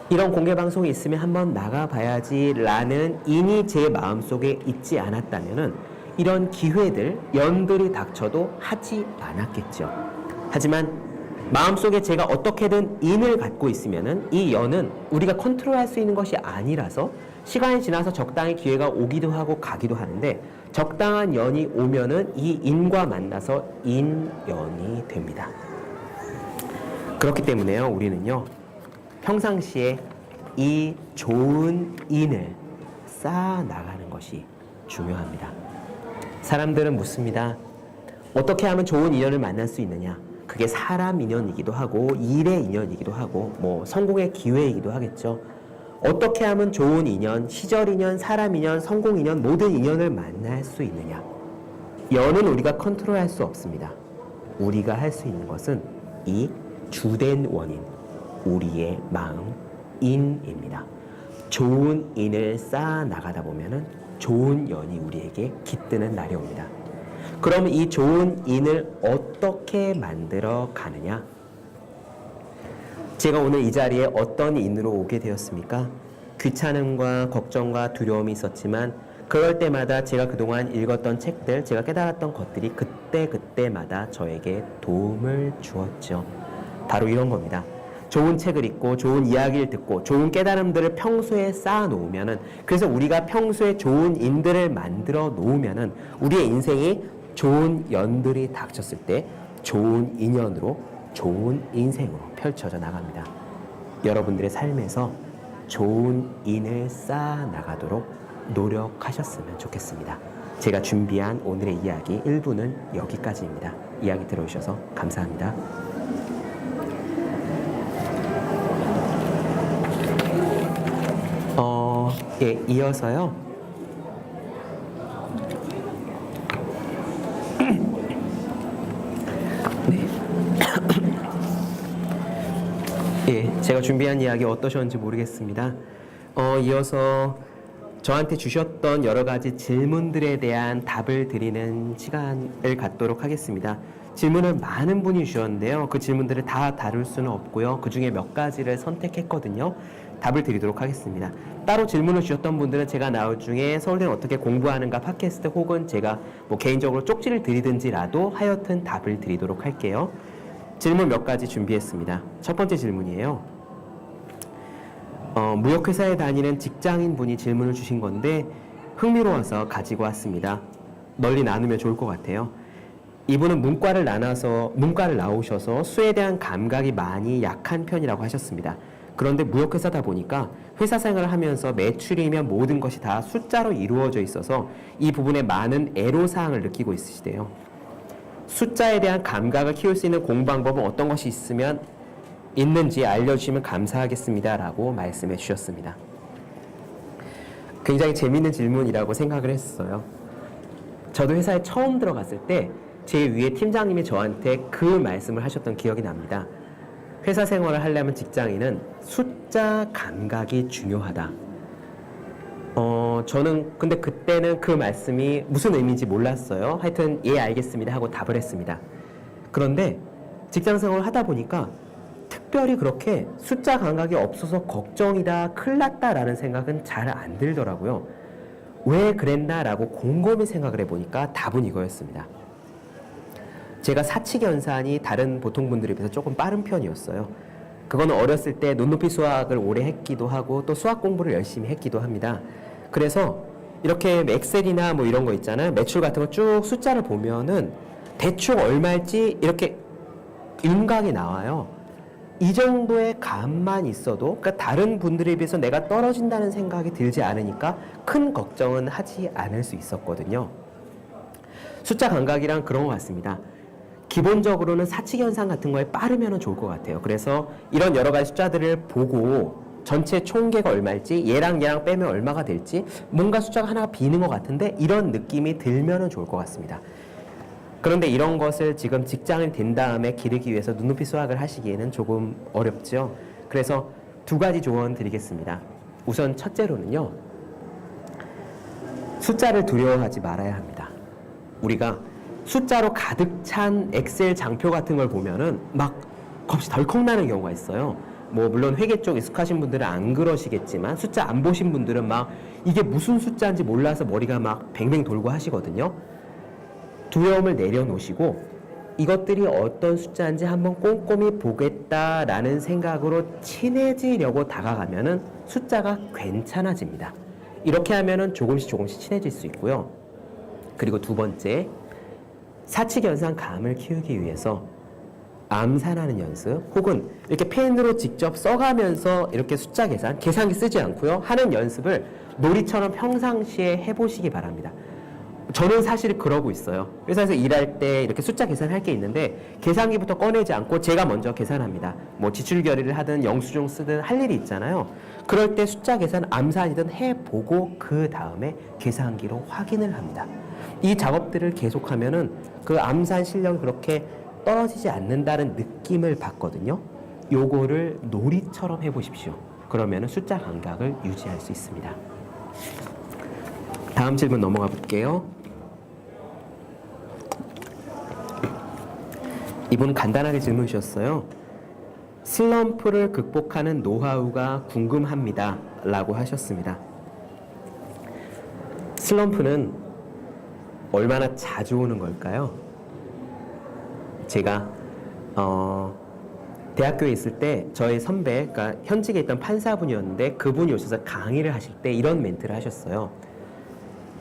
이런 공개방송이 있으면 한번 나가봐야지라는 인이 제 마음속에 있지 않았다면 이런 기회들, 연들이 닥쳐도 하지 않았겠죠. 하지만 마음속에 제가 어떻게든 인을 갖고 있으면 이 연은 우리가 컨트롤할 수 있는 것이 아니라서 시간이 지나서 적당히 기회가 오기도 하고 가기도 하는데 적당한 연이 오면은 이 인과 만나서 인연이 됩니다. 그렇기 때문에요, 우리는요, 평상시에 이 좋은 인을 쌓아 나가는 것이 중요합니다. 사람들은 묻습니다. 어떻게 하면 좋은 인연을 만날 수 있느냐? 그게 사람 인연이기도 하고 일의 인연이기도 하고 뭐 성공의 기회이기도 하겠죠. 어떻게 하면 좋은 인연, 시절 인연, 사람 인연, 성공 인연, 모든 인연을 만날 수 있느냐? 연은 우리가 컨트롤할 수 없습니다. 우리가 할 수 있는 것은 이 주된 원인, 우리의 마음, 인입니다. 좋은 인을 쌓아 나가다 보면은 좋은 연이 우리에게 깃드는 날이 옵니다. 그럼 이 좋은 인을 어떻게 만들어 가느냐? 제가 오늘 이 자리에 어떤 인으로 오게 되었습니까? 귀찮음과 걱정과 두려움이 있었지만 그럴 때마다 제가 그동안 읽었던 책들, 제가 깨달았던 것들이 그때마다 저에게 도움을 주었죠. 바로 이런 겁니다. 좋은 책을 읽고 좋은 이야기를 듣고 좋은 깨달음들을 평소에 쌓아 놓으면은, 그래서 우리가 평소에 좋은 인들을 만들어 놓으면은 우리의 인생이 좋은 연들이 닥쳤을 때 좋은 인연으로 좋은 인생으로 펼쳐져 나갑니다. 여러분들의 삶에서 좋은 인을 쌓아 나가도록 노력하셨으면 좋겠습니다. 제가 준비한 오늘의 이야기 1부는 여기까지입니다. 이야기 들어주셔서 감사합니다. 예, 이어서요. 네. 예, 제가 준비한 이야기 어떠셨는지 모르겠습니다. 이어서 저한테 주셨던 여러 가지 질문들에 대한 답을 드리는 시간을 갖도록 하겠습니다. 질문을 많은 분이 주셨는데요. 그 질문들을 다 다룰 수는 없고요. 그 중에 몇 가지를 선택했거든요. 답을 드리도록 하겠습니다. 따로 질문을 주셨던 분들은 제가 나중에 서울대는 어떻게 공부하는가 팟캐스트 혹은 제가 뭐 개인적으로 쪽지를 드리든지라도 하여튼 답을 드리도록 할게요. 질문 몇 가지 준비했습니다. 첫 번째 질문이에요. 무역회사에 다니는 직장인 분이 질문을 주신 건데 흥미로워서 가지고 왔습니다. 널리 나누면 좋을 것 같아요. 이분은 문과를 나오셔서 수에 대한 감각이 많이 약한 편이라고 하셨습니다. 그런데 무역회사다 보니까 회사 생활을 하면서 매출이면 모든 것이 다 숫자로 이루어져 있어서 이 부분에 많은 애로사항을 느끼고 있으시대요. 숫자에 대한 감각을 키울 수 있는 공부방법은 어떤 것이 있는지 알려주시면 감사하겠습니다 라고 말씀해 주셨습니다. 굉장히 재미있는 질문이라고 생각을 했어요. 저도 회사에 처음 들어갔을 때 제 위에 팀장님이 저한테 그 말씀을 하셨던 기억이 납니다. 회사 생활을 하려면 직장인은 숫자 감각이 중요하다. 저는 근데 그때는 그 말씀이 무슨 의미인지 몰랐어요. 하여튼 예 알겠습니다 하고 답을 했습니다. 그런데 직장 생활을 하다 보니까 특별히 그렇게 숫자 감각이 없어서 걱정이다, 큰일 났다라는 생각은 잘 안 들더라고요. 왜 그랬나라고 곰곰이 생각을 해보니까 답은 이거였습니다. 제가 사칙연산이 다른 보통 분들에 비해서 조금 빠른 편이었어요. 그거는 어렸을 때 눈높이 수학을 오래 했기도 하고 또 수학 공부를 열심히 했기도 합니다. 그래서 이렇게 엑셀이나 뭐 이런 거 있잖아요. 매출 같은 거 쭉 숫자를 보면은 대충 얼마일지 이렇게 윤곽이 나와요. 이 정도의 감만 있어도 그러니까 다른 분들에 비해서 내가 떨어진다는 생각이 들지 않으니까 큰 걱정은 하지 않을 수 있었거든요. 숫자 감각이랑 그런 것 같습니다. 기본적으로는 사칙연산 같은 거에 빠르면 좋을 것 같아요. 그래서 이런 여러 가지 숫자들을 보고 전체 총계가 얼마일지 얘랑 빼면 얼마가 될지 뭔가 숫자가 하나가 비는 것 같은데 이런 느낌이 들면 좋을 것 같습니다. 그런데 이런 것을 지금 직장인 된 다음에 기르기 위해서 눈높이 수학을 하시기에는 조금 어렵죠. 그래서 두 가지 조언 드리겠습니다. 우선 첫째로는요. 숫자를 두려워하지 말아야 합니다. 우리가 숫자로 가득 찬 엑셀 장표 같은 걸 보면은 막 겁이 덜컥 나는 경우가 있어요. 뭐 물론 회계 쪽 익숙하신 분들은 안 그러시겠지만 숫자 안 보신 분들은 막 이게 무슨 숫자인지 몰라서 머리가 막 뱅뱅 돌고 하시거든요. 두려움을 내려놓으시고 이것들이 어떤 숫자인지 한번 꼼꼼히 보겠다라는 생각으로 친해지려고 다가가면은 숫자가 괜찮아집니다. 이렇게 하면은 조금씩 친해질 수 있고요. 그리고 두 번째, 사칙연산 감을 키우기 위해서 암산하는 연습 혹은 이렇게 펜으로 직접 써가면서 이렇게 숫자 계산기 쓰지 않고요. 하는 연습을 놀이처럼 평상시에 해보시기 바랍니다. 저는 사실 그러고 있어요. 회사에서 일할 때 이렇게 숫자 계산할 게 있는데 계산기부터 꺼내지 않고 제가 먼저 계산합니다. 뭐 지출 결의를 하든 영수증 쓰든 할 일이 있잖아요. 그럴 때 숫자 계산 암산이든 해보고 그 다음에 계산기로 확인을 합니다. 이 작업들을 계속하면은 그 암산 실력이 그렇게 떨어지지 않는다는 느낌을 받거든요. 요거를 놀이처럼 해보십시오. 그러면은 숫자 감각을 유지할 수 있습니다. 다음 질문 넘어가 볼게요. 이분은 간단하게 질문 주셨어요. 슬럼프를 극복하는 노하우가 궁금합니다. 라고 하셨습니다. 슬럼프는 얼마나 자주 오는 걸까요? 제가 대학교에 있을 때 저희 선배, 그러니까 현직에 있던 판사분이었는데 그분이 오셔서 강의를 하실 때 이런 멘트를 하셨어요.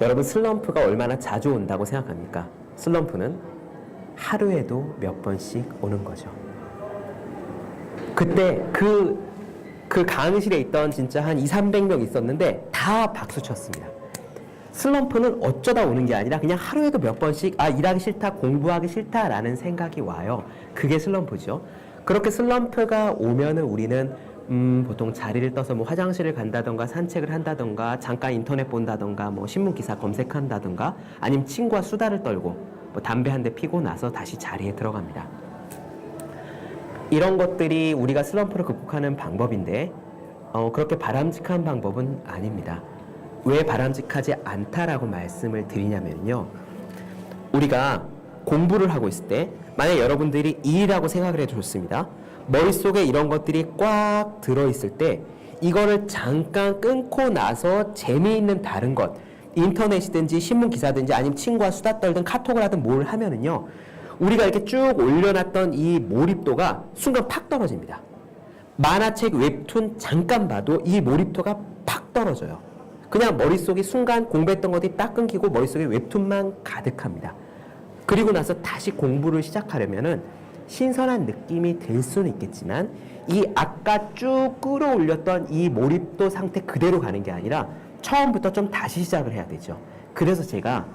여러분 슬럼프가 얼마나 자주 온다고 생각합니까? 슬럼프는 하루에도 몇 번씩 오는 거죠. 그때 그 강의실에 있던 진짜 한 200~300명 있었는데 다 박수 쳤습니다. 슬럼프는 어쩌다 오는 게 아니라 그냥 하루에도 몇 번씩 일하기 싫다, 공부하기 싫다라는 생각이 와요. 그게 슬럼프죠. 그렇게 슬럼프가 오면은 우리는 보통 자리를 떠서 뭐 화장실을 간다던가 산책을 한다던가 잠깐 인터넷 본다던가 뭐 신문 기사 검색한다던가 아니면 친구와 수다를 떨고 뭐 담배 한 대 피고 나서 다시 자리에 들어갑니다. 이런 것들이 우리가 슬럼프를 극복하는 방법인데 그렇게 바람직한 방법은 아닙니다. 왜 바람직하지 않다라고 말씀을 드리냐면요. 우리가 공부를 하고 있을 때 만약 여러분들이 일이라고 생각을 해도 좋습니다. 머릿속에 이런 것들이 꽉 들어있을 때 이거를 잠깐 끊고 나서 재미있는 다른 것, 인터넷이든지 신문 기사든지 아니면 친구와 수다 떨든 카톡을 하든 뭘 하면은요, 우리가 이렇게 쭉 올려놨던 이 몰입도가 순간 팍 떨어집니다. 만화책, 웹툰 잠깐 봐도 이 몰입도가 팍 떨어져요. 그냥 머릿속이 순간 공부했던 것들이 딱 끊기고 머릿속에 웹툰만 가득합니다. 그리고 나서 다시 공부를 시작하려면은 신선한 느낌이 들 수는 있겠지만 이 아까 쭉 끌어올렸던 이 몰입도 상태 그대로 가는 게 아니라 처음부터 좀 다시 시작을 해야 되죠. 그래서 제가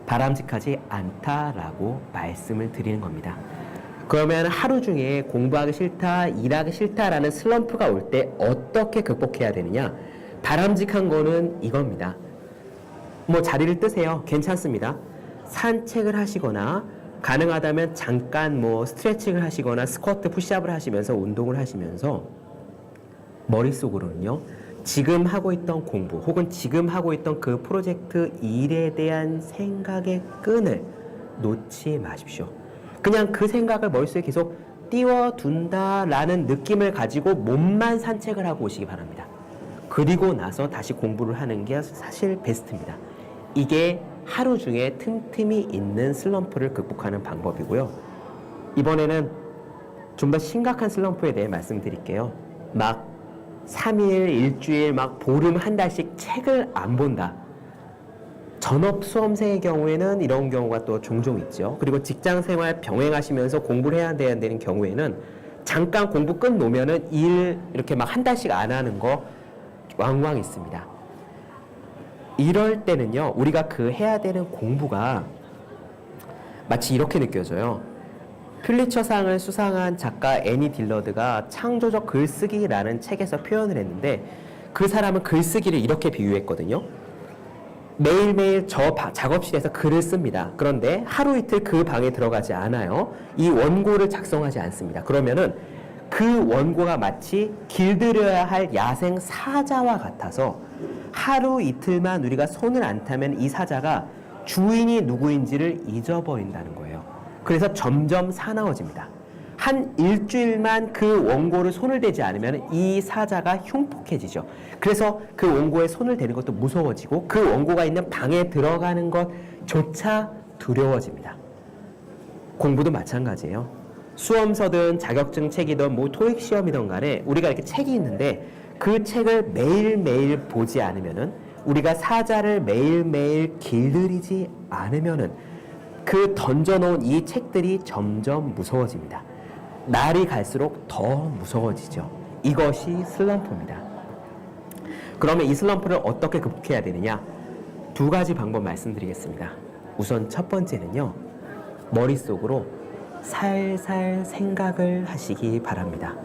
바람직하지 않다라고 말씀을 드리는 겁니다. 그러면 하루 중에 공부하기 싫다, 일하기 싫다라는 슬럼프가 올 때 어떻게 극복해야 되느냐? 바람직한 거는 이겁니다. 뭐 자리를 뜨세요. 괜찮습니다. 산책을 하시거나 가능하다면 잠깐 뭐 스트레칭을 하시거나 스쿼트, 푸시업을 하시면서 운동을 하시면서 머릿속으로는요. 지금 하고 있던 공부 혹은 지금 하고 있던 그 프로젝트 일에 대한 생각의 끈을 놓지 마십시오. 그냥 그 생각을 머릿속에 계속 띄워둔다라는 느낌을 가지고 몸만 산책을 하고 오시기 바랍니다. 그리고 나서 다시 공부를 하는 게 사실 베스트입니다. 이게 하루 중에 틈틈이 있는 슬럼프를 극복하는 방법이고요. 이번에는 좀 더 심각한 슬럼프에 대해 말씀드릴게요. 막 3일, 일주일, 막 보름, 한 달씩 책을 안 본다. 전업 수험생의 경우에는 이런 경우가 또 종종 있죠. 그리고 직장생활 병행하시면서 공부를 해야 되는 경우에는 잠깐 공부 끝놓으면은 일 이렇게 막 한 달씩 안 하는 거 왕왕 있습니다. 이럴 때는요, 우리가 그 해야 되는 공부가 마치 이렇게 느껴져요. 퓰리처상을 수상한 작가 애니 딜러드가 창조적 글쓰기라는 책에서 표현을 했는데 그 사람은 글쓰기를 이렇게 비유했거든요. 매일매일 저 작업실에서 글을 씁니다. 그런데 하루 이틀 그 방에 들어가지 않아요. 이 원고를 작성하지 않습니다. 그러면은 그 원고가 마치 길들여야 할 야생 사자와 같아서 하루 이틀만 우리가 손을 안 타면 이 사자가 주인이 누구인지를 잊어버린다는 거예요. 그래서 점점 사나워집니다. 한 일주일만 그 원고를 손을 대지 않으면 이 사자가 흉폭해지죠. 그래서 그 원고에 손을 대는 것도 무서워지고 그 원고가 있는 방에 들어가는 것조차 두려워집니다. 공부도 마찬가지예요. 수험서든 자격증 책이든 뭐 토익 시험이든 간에 우리가 이렇게 책이 있는데 그 책을 매일매일 보지 않으면은 우리가 사자를 매일매일 길들이지 않으면은 그 던져놓은 이 책들이 점점 무서워집니다. 날이 갈수록 더 무서워지죠. 이것이 슬럼프입니다. 그러면 이 슬럼프를 어떻게 극복해야 되느냐? 2가지 방법 말씀드리겠습니다. 우선 첫 번째는요. 머릿속으로 살살 생각을 하시기 바랍니다.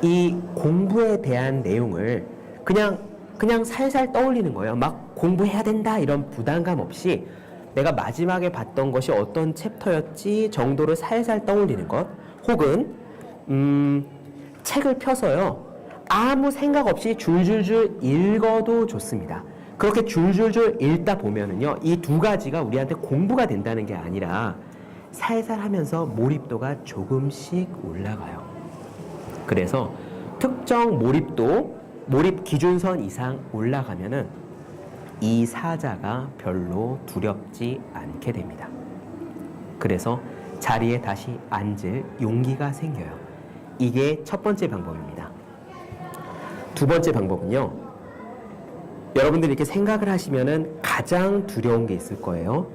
이 공부에 대한 내용을 그냥 살살 떠올리는 거예요. 막 공부해야 된다 이런 부담감 없이 내가 마지막에 봤던 것이 어떤 챕터였지 정도를 살살 떠올리는 것, 혹은 책을 펴서요 아무 생각 없이 줄줄줄 읽어도 좋습니다. 그렇게 줄줄줄 읽다 보면은요 이 2가지가 우리한테 공부가 된다는 게 아니라 살살 하면서 몰입도가 조금씩 올라가요. 그래서 특정 몰입도, 몰입 기준선 이상 올라가면은 이 사자가 별로 두렵지 않게 됩니다. 그래서 자리에 다시 앉을 용기가 생겨요. 이게 첫 번째 방법입니다. 2번째 방법은요. 여러분들이 이렇게 생각을 하시면은 가장 두려운 게 있을 거예요.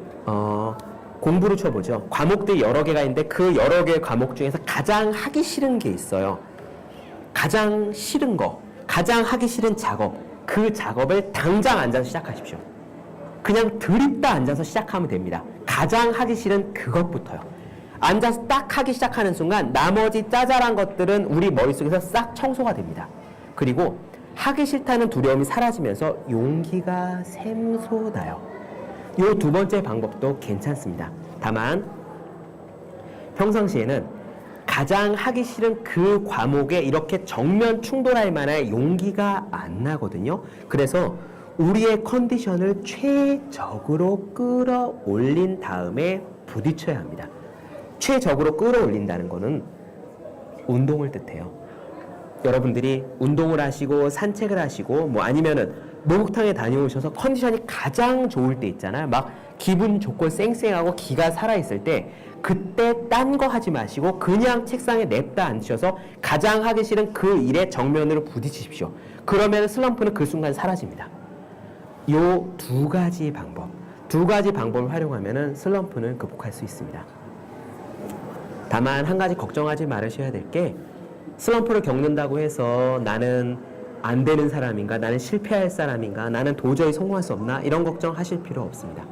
공부를 쳐보죠. 과목들이 여러 개가 있는데 그 여러 개의 과목 중에서 가장 하기 싫은 게 있어요. 가장 싫은 거, 가장 하기 싫은 작업, 그 작업을 당장 앉아서 시작하십시오. 그냥 드립다 앉아서 시작하면 됩니다. 가장 하기 싫은 그것부터요. 앉아서 딱 하기 시작하는 순간 나머지 짜잘한 것들은 우리 머릿속에서 싹 청소가 됩니다. 그리고 하기 싫다는 두려움이 사라지면서 용기가 샘솟아요. 이 두 번째 방법도 괜찮습니다. 다만 평상시에는 가장 하기 싫은 그 과목에 이렇게 정면 충돌할 만한 용기가 안 나거든요. 그래서 우리의 컨디션을 최적으로 끌어올린 다음에 부딪혀야 합니다. 최적으로 끌어올린다는 것은 운동을 뜻해요. 여러분들이 운동을 하시고 산책을 하시고 뭐 아니면은 목욕탕에 다녀오셔서 컨디션이 가장 좋을 때 있잖아요. 막 기분 좋고 쌩쌩하고 기가 살아있을 때 그때 딴 거 하지 마시고 그냥 책상에 냅다 앉으셔서 가장 하기 싫은 그 일에 정면으로 부딪히십시오. 그러면 슬럼프는 그 순간 사라집니다. 요 두 가지 방법을 활용하면 슬럼프는 극복할 수 있습니다. 다만 한 가지 걱정하지 말으셔야 될 게 슬럼프를 겪는다고 해서 나는 안 되는 사람인가, 나는 실패할 사람인가, 나는 도저히 성공할 수 없나 이런 걱정하실 필요 없습니다.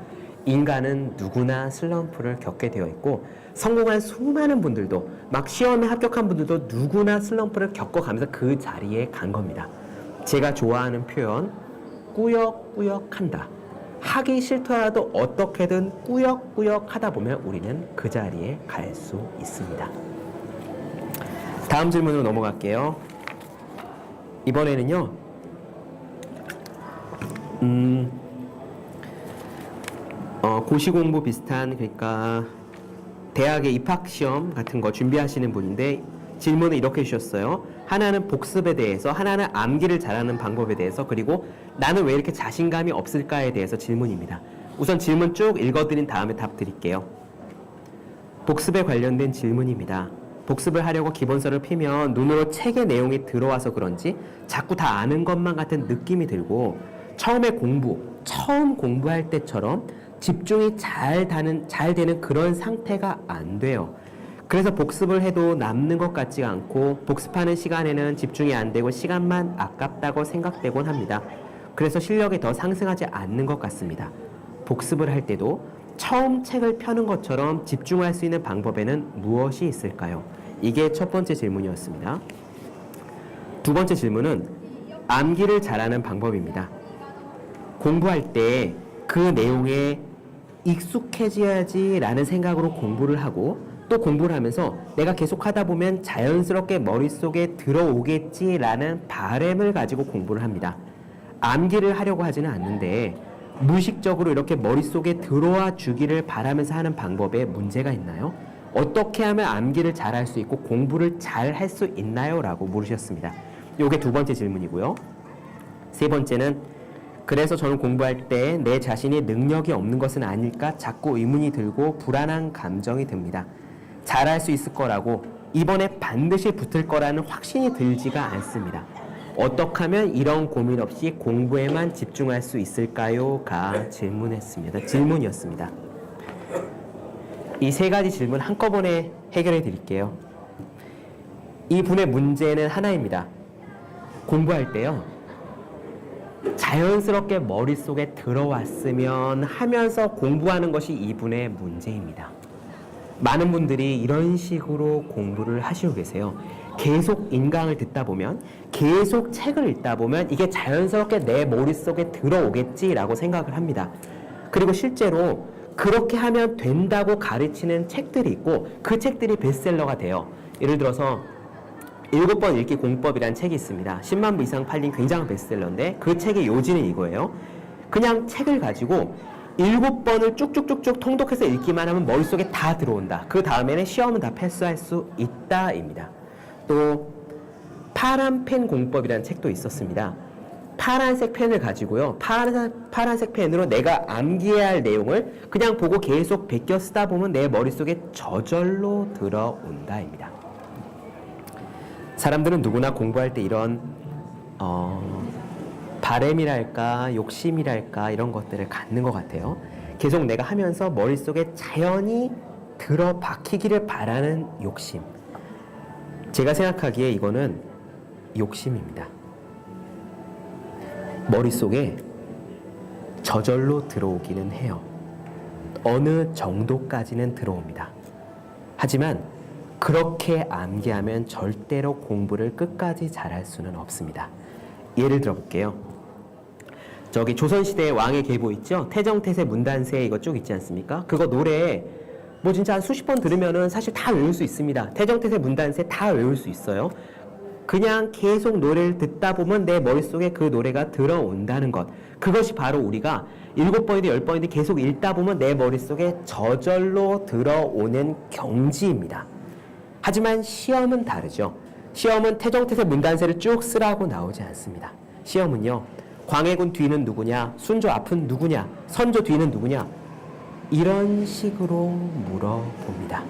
인간은 누구나 슬럼프를 겪게 되어 있고 성공한 수많은 분들도 막 시험에 합격한 분들도 누구나 슬럼프를 겪어가면서 그 자리에 간 겁니다. 제가 좋아하는 표현 꾸역꾸역 한다. 하기 싫더라도 어떻게든 꾸역꾸역 하다 보면 우리는 그 자리에 갈 수 있습니다. 다음 질문으로 넘어갈게요. 이번에는요. 고시공부 비슷한 그러니까 대학의 입학시험 같은 거 준비하시는 분인데 질문을 이렇게 주셨어요. 하나는 복습에 대해서, 하나는 암기를 잘하는 방법에 대해서, 그리고 나는 왜 이렇게 자신감이 없을까에 대해서 질문입니다. 우선 질문 쭉 읽어드린 다음에 답 드릴게요. 복습에 관련된 질문입니다. 복습을 하려고 기본서를 피면 눈으로 책의 내용이 들어와서 그런지 자꾸 다 아는 것만 같은 느낌이 들고 처음 공부할 때처럼 집중이 잘 되는 그런 상태가 안 돼요. 그래서 복습을 해도 남는 것 같지가 않고 복습하는 시간에는 집중이 안 되고 시간만 아깝다고 생각되곤 합니다. 그래서 실력이 더 상승하지 않는 것 같습니다. 복습을 할 때도 처음 책을 펴는 것처럼 집중할 수 있는 방법에는 무엇이 있을까요? 이게 첫 번째 질문이었습니다. 두 번째 질문은 암기를 잘하는 방법입니다. 공부할 때 그 내용에 익숙해져야지라는 생각으로 공부를 하고 또 공부를 하면서 내가 계속 하다 보면 자연스럽게 머릿속에 들어오겠지라는 바람을 가지고 공부를 합니다. 암기를 하려고 하지는 않는데 무의식적으로 이렇게 머릿속에 들어와 주기를 바라면서 하는 방법에 문제가 있나요? 어떻게 하면 암기를 잘할 수 있고 공부를 잘 할 수 있나요? 라고 물으셨습니다. 이게 두 번째 질문이고요. 세 번째는 그래서 저는 공부할 때 내 자신이 능력이 없는 것은 아닐까 자꾸 의문이 들고 불안한 감정이 듭니다. 잘할 수 있을 거라고 이번에 반드시 붙을 거라는 확신이 들지가 않습니다. 어떻게 하면 이런 고민 없이 공부에만 집중할 수 있을까요?가 질문이었습니다. 이 세 가지 질문 한꺼번에 해결해 드릴게요. 이 분의 문제는 하나입니다. 공부할 때요. 자연스럽게 머릿속에 들어왔으면 하면서 공부하는 것이 이분의 문제입니다. 많은 분들이 이런 식으로 공부를 하시고 계세요. 계속 인강을 듣다 보면, 계속 책을 읽다 보면 이게 자연스럽게 내 머릿속에 들어오겠지라고 생각을 합니다. 그리고 실제로 그렇게 하면 된다고 가르치는 책들이 있고 그 책들이 베스트셀러가 돼요. 예를 들어서 7번 읽기 공법이라는 책이 있습니다. 10만 부 이상 팔린 굉장한 베스트셀러인데 그 책의 요지는 이거예요. 그냥 책을 가지고 7번을 쭉쭉쭉쭉 통독해서 읽기만 하면 머릿속에 다 들어온다. 그 다음에는 시험은 다 패스할 수 있다입니다. 또 파란 펜 공법이라는 책도 있었습니다. 파란색 펜을 가지고요. 파란색 펜으로 내가 암기해야 할 내용을 그냥 보고 계속 베껴 쓰다 보면 내 머릿속에 저절로 들어온다입니다. 사람들은 누구나 공부할 때 이런 바램이랄까 욕심이랄까 이런 것들을 갖는 것 같아요. 계속 내가 하면서 머릿속에 자연히 들어박히기를 바라는 욕심. 제가 생각하기에 이거는 욕심입니다. 머릿속에 저절로 들어오기는 해요. 어느 정도까지는 들어옵니다. 하지만 그렇게 암기하면 절대로 공부를 끝까지 잘할 수는 없습니다. 예를 들어 볼게요. 저기 조선시대의 왕의 계보 있죠? 태정태세 문단세 이거 쭉 있지 않습니까? 그거 노래 뭐 진짜 한 수십 번 들으면은 사실 다 외울 수 있습니다. 태정태세 문단세 다 외울 수 있어요. 그냥 계속 노래를 듣다 보면 내 머릿속에 그 노래가 들어온다는 것. 그것이 바로 우리가 7번이든 10번이든 계속 읽다 보면 내 머릿속에 저절로 들어오는 경지입니다. 하지만 시험은 다르죠. 시험은 태정태세 문단세를 쭉 쓰라고 나오지 않습니다. 시험은요. 광해군 뒤는 누구냐? 순조 앞은 누구냐? 선조 뒤는 누구냐? 이런 식으로 물어봅니다.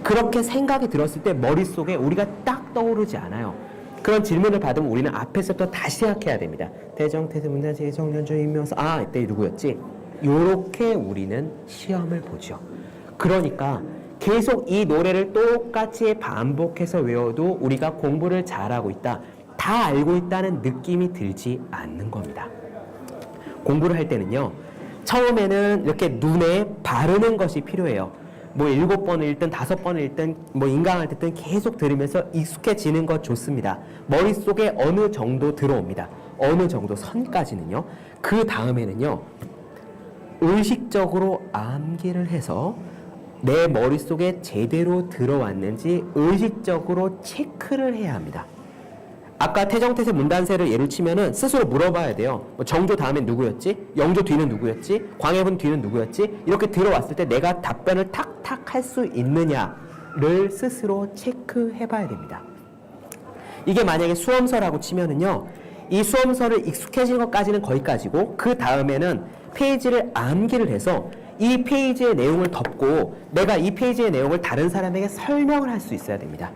그렇게 생각이 들었을 때 머릿속에 우리가 딱 떠오르지 않아요. 그런 질문을 받으면 우리는 앞에서부터 다시 생각해야 됩니다. 태정태세 문단세 정년조 임명서 이때 누구였지? 요렇게 우리는 시험을 보죠. 그러니까 계속 이 노래를 똑같이 반복해서 외워도 우리가 공부를 잘하고 있다, 다 알고 있다는 느낌이 들지 않는 겁니다. 공부를 할 때는요, 처음에는 이렇게 눈에 바르는 것이 필요해요. 뭐 7번을 읽든 5번을 읽든 뭐 인강을 듣든 계속 들으면서 익숙해지는 것 좋습니다. 머릿속에 어느 정도 들어옵니다. 어느 정도 선까지는요. 그 다음에는요, 의식적으로 암기를 해서 내 머릿속에 제대로 들어왔는지 의식적으로 체크를 해야 합니다. 아까 태정태세 문단세를 예를 치면은 스스로 물어봐야 돼요. 정조 다음엔 누구였지? 영조 뒤는 누구였지? 광해군 뒤는 누구였지? 이렇게 들어왔을 때 내가 답변을 탁탁 할 수 있느냐를 스스로 체크해 봐야 됩니다. 이게 만약에 수험서라고 치면은요, 이 수험서를 익숙해진 것까지는 거기까지고, 그 다음에는 페이지를 암기를 해서 이 페이지의 내용을 덮고 내가 이 페이지의 내용을 다른 사람에게 설명을 할 수 있어야 됩니다.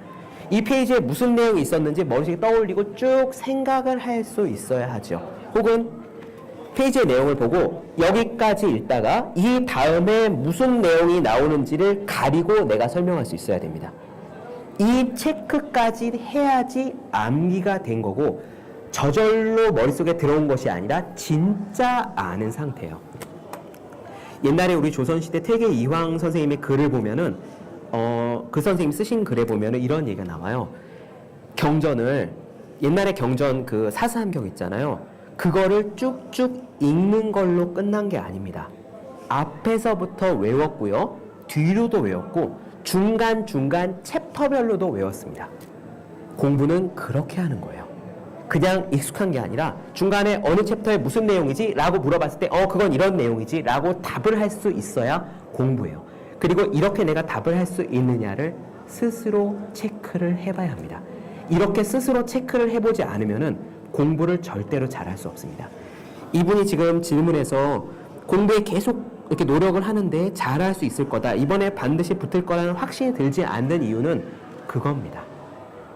이 페이지에 무슨 내용이 있었는지 머릿속에 떠올리고 쭉 생각을 할 수 있어야 하죠. 혹은 페이지의 내용을 보고 여기까지 읽다가 이 다음에 무슨 내용이 나오는지를 가리고 내가 설명할 수 있어야 됩니다. 이 체크까지 해야지 암기가 된 거고, 저절로 머릿속에 들어온 것이 아니라 진짜 아는 상태예요. 옛날에 우리 조선시대 태계 이황 선생님의 글을 보면은 그 선생님 쓰신 글에 보면은 이런 얘기가 나와요. 경전을, 옛날에 경전 그 사스함경 있잖아요. 그거를 쭉쭉 읽는 걸로 끝난 게 아닙니다. 앞에서부터 외웠고요. 뒤로도 외웠고 중간중간 챕터별로도 외웠습니다. 공부는 그렇게 하는 거예요. 그냥 익숙한 게 아니라 중간에 어느 챕터에 무슨 내용이지? 라고 물어봤을 때 그건 이런 내용이지? 라고 답을 할 수 있어야 공부예요. 그리고 이렇게 내가 답을 할 수 있느냐를 스스로 체크를 해봐야 합니다. 이렇게 스스로 체크를 해보지 않으면은 공부를 절대로 잘할 수 없습니다. 이분이 지금 질문에서 공부에 계속 이렇게 노력을 하는데 잘할 수 있을 거다, 이번에 반드시 붙을 거라는 확신이 들지 않는 이유는 그겁니다.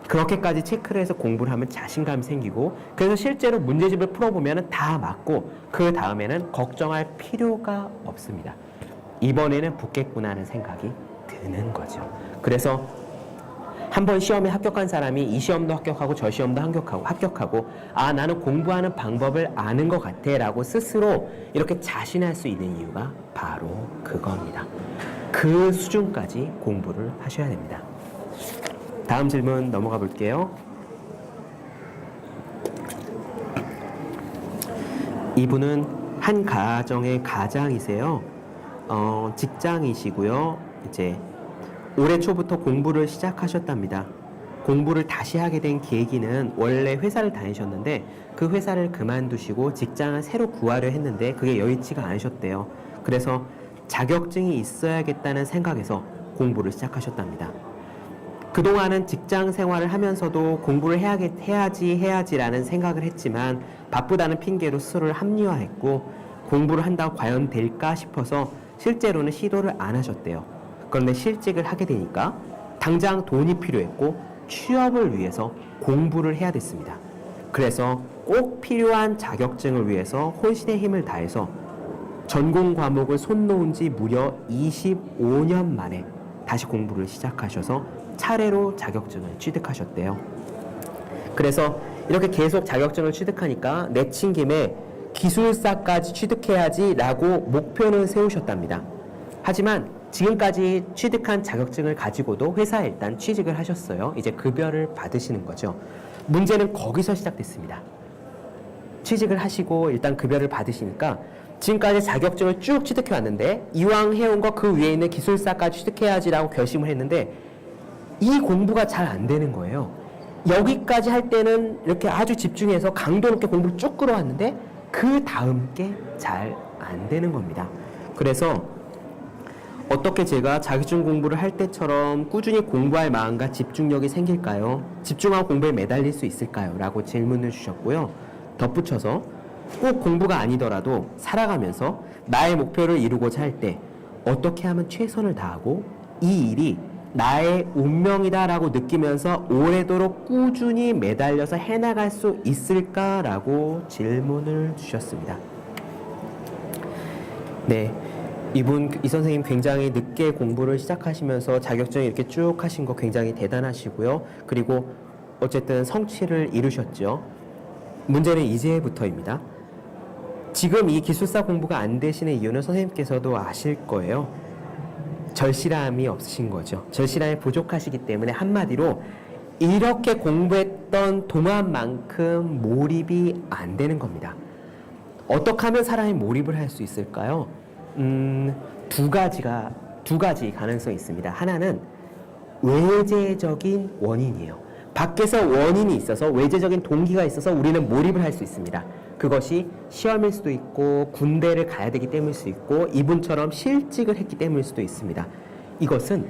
그렇게까지 체크를 해서 공부를 하면 자신감이 생기고, 그래서 실제로 문제집을 풀어보면 다 맞고 그 다음에는 걱정할 필요가 없습니다. 이번에는 붙겠구나 하는 생각이 드는 거죠. 그래서 한번 시험에 합격한 사람이 이 시험도 합격하고 저 시험도 합격하고 나는 공부하는 방법을 아는 것 같아 라고 스스로 이렇게 자신할 수 있는 이유가 바로 그겁니다. 그 수준까지 공부를 하셔야 됩니다. 다음 질문 넘어가 볼게요. 이분은 한 가정의 가장이세요. 직장이시고요. 이제 올해 초부터 공부를 시작하셨답니다. 공부를 다시 하게 된 계기는 원래 회사를 다니셨는데 그 회사를 그만두시고 직장을 새로 구하려 했는데 그게 여의치가 않으셨대요. 그래서 자격증이 있어야겠다는 생각에서 공부를 시작하셨답니다. 그동안은 직장 생활을 하면서도 공부를 해야지라는 생각을 했지만 바쁘다는 핑계로 스스로를 합리화했고, 공부를 한다고 과연 될까 싶어서 실제로는 시도를 안 하셨대요. 그런데 실직을 하게 되니까 당장 돈이 필요했고 취업을 위해서 공부를 해야 됐습니다. 그래서 꼭 필요한 자격증을 위해서 혼신의 힘을 다해서 전공 과목을 손 놓은 지 무려 25년 만에 다시 공부를 시작하셔서 차례로 자격증을 취득하셨대요. 그래서 이렇게 계속 자격증을 취득하니까 내친 김에 기술사까지 취득해야지라고 목표는 세우셨답니다. 하지만 지금까지 취득한 자격증을 가지고도 회사에 일단 취직을 하셨어요. 이제 급여를 받으시는 거죠. 문제는 거기서 시작됐습니다. 취직을 하시고 일단 급여를 받으시니까 지금까지 자격증을 쭉 취득해 왔는데 이왕 해온 거 그 위에 있는 기술사까지 취득해야지라고 결심을 했는데 이 공부가 잘 안 되는 거예요. 여기까지 할 때는 이렇게 아주 집중해서 강도 높게 공부를 쭉 끌어왔는데 그 다음 게 잘 안 되는 겁니다. 그래서 어떻게 제가 자격증 공부를 할 때처럼 꾸준히 공부할 마음과 집중력이 생길까요? 집중하고 공부에 매달릴 수 있을까요? 라고 질문을 주셨고요. 덧붙여서 꼭 공부가 아니더라도 살아가면서 나의 목표를 이루고자 할 때 어떻게 하면 최선을 다하고 이 일이 나의 운명이다라고 느끼면서 오래도록 꾸준히 매달려서 해나갈 수 있을까라고 질문을 주셨습니다. 네, 이 선생님 굉장히 늦게 공부를 시작하시면서 자격증 이렇게 쭉 하신 거 굉장히 대단하시고요. 그리고 어쨌든 성취를 이루셨죠. 문제는 이제부터입니다. 지금 이 기술사 공부가 안 되시는 이유는 선생님께서도 아실 거예요. 절실함이 없으신 거죠. 절실함이 부족하시기 때문에 한마디로 이렇게 공부했던 동안만큼 몰입이 안 되는 겁니다. 어떻게 하면 사람이 몰입을 할 수 있을까요? 두 가지 가능성이 있습니다. 하나는 외재적인 원인이에요. 밖에서 원인이 있어서 외재적인 동기가 있어서 우리는 몰입을 할 수 있습니다. 그것이 시험일 수도 있고 군대를 가야 되기 때문일 수도 있고 이분처럼 실직을 했기 때문일 수도 있습니다. 이것은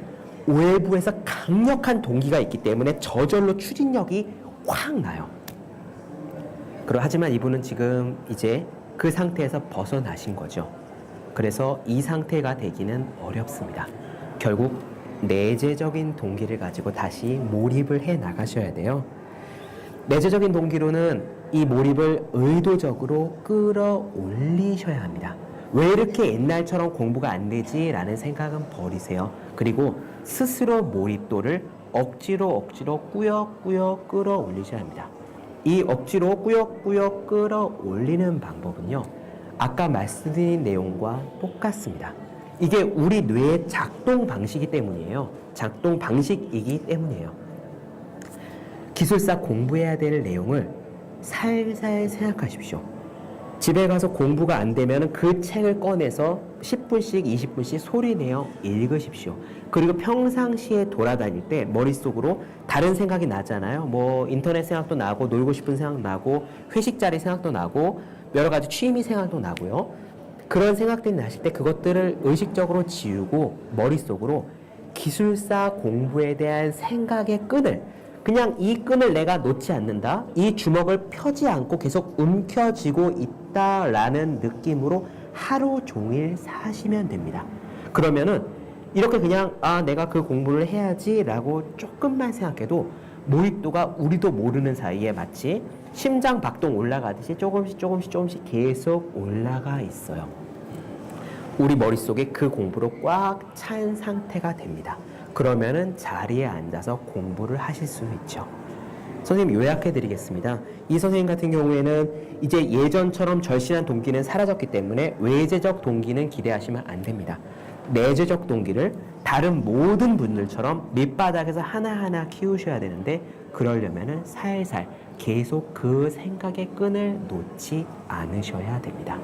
외부에서 강력한 동기가 있기 때문에 저절로 추진력이 확 나요. 하지만 이분은 지금 이제 그 상태에서 벗어나신 거죠. 그래서 이 상태가 되기는 어렵습니다. 결국 내재적인 동기를 가지고 다시 몰입을 해 나가셔야 돼요. 내재적인 동기로는 이 몰입을 의도적으로 끌어올리셔야 합니다. 왜 이렇게 옛날처럼 공부가 안 되지? 라는 생각은 버리세요. 그리고 스스로 몰입도를 억지로 꾸역꾸역 끌어올리셔야 합니다. 이 억지로 꾸역꾸역 끌어올리는 방법은요, 아까 말씀드린 내용과 똑같습니다. 이게 우리 뇌의 작동 방식이기 때문이에요. 작동 방식이기 때문이에요. 기술사 공부해야 될 내용을 살살 생각하십시오. 집에 가서 공부가 안 되면 그 책을 꺼내서 10분씩 20분씩 소리내어 읽으십시오. 그리고 평상시에 돌아다닐 때 머릿속으로 다른 생각이 나잖아요. 뭐 인터넷 생각도 나고 놀고 싶은 생각 나고 회식 자리 생각도 나고 여러 가지 취미 생각도 나고요. 그런 생각들이 나실 때 그것들을 의식적으로 지우고 머릿속으로 기술사 공부에 대한 생각의 끈을, 그냥 이 끈을 내가 놓지 않는다, 이 주먹을 펴지 않고 계속 움켜쥐고 있다라는 느낌으로 하루 종일 사시면 됩니다. 그러면은 이렇게 그냥 내가 그 공부를 해야지 라고 조금만 생각해도 몰입도가 우리도 모르는 사이에 마치 심장 박동 올라가듯이 조금씩 계속 올라가 있어요. 우리 머릿속에 그 공부로 꽉 찬 상태가 됩니다. 그러면은 자리에 앉아서 공부를 하실 수 있죠. 선생님 요약해 드리겠습니다. 이 선생님 같은 경우에는 이제 예전처럼 절실한 동기는 사라졌기 때문에 외재적 동기는 기대하시면 안 됩니다. 내재적 동기를 다른 모든 분들처럼 밑바닥에서 하나하나 키우셔야 되는데, 그러려면은 살살 계속 그 생각의 끈을 놓지 않으셔야 됩니다.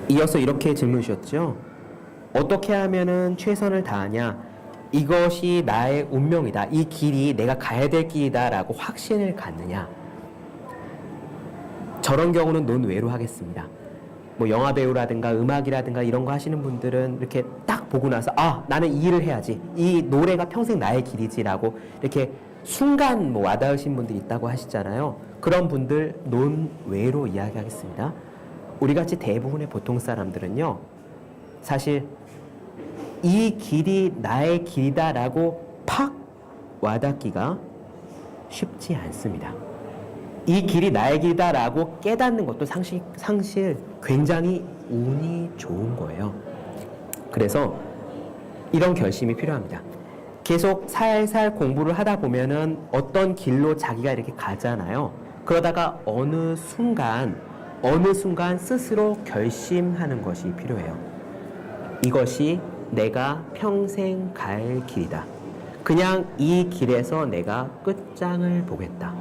이어서 이렇게 질문 주셨죠. 어떻게 하면은 최선을 다하냐? 이것이 나의 운명이다. 이 길이 내가 가야 될 길이다 라고 확신을 갖느냐? 저런 경우는 논외로 하겠습니다. 뭐 영화 배우라든가 음악이라든가 이런 거 하시는 분들은 이렇게 딱 보고 나서 나는 이 일을 해야지, 이 노래가 평생 나의 길이지라고 이렇게 순간 와닿으신 분들이 있다고 하시잖아요. 그런 분들 논외로 이야기하겠습니다. 우리같이 대부분의 보통 사람들은요, 사실 이 길이 나의 길이다라고 팍 와닿기가 쉽지 않습니다. 이 길이 나의 길이다라고 깨닫는 것도 상실 굉장히 운이 좋은 거예요. 그래서 이런 결심이 필요합니다. 계속 살살 공부를 하다 보면은 어떤 길로 자기가 이렇게 가잖아요. 그러다가 어느 순간 스스로 결심하는 것이 필요해요. 이것이 내가 평생 갈 길이다. 그냥 이 길에서 내가 끝장을 보겠다.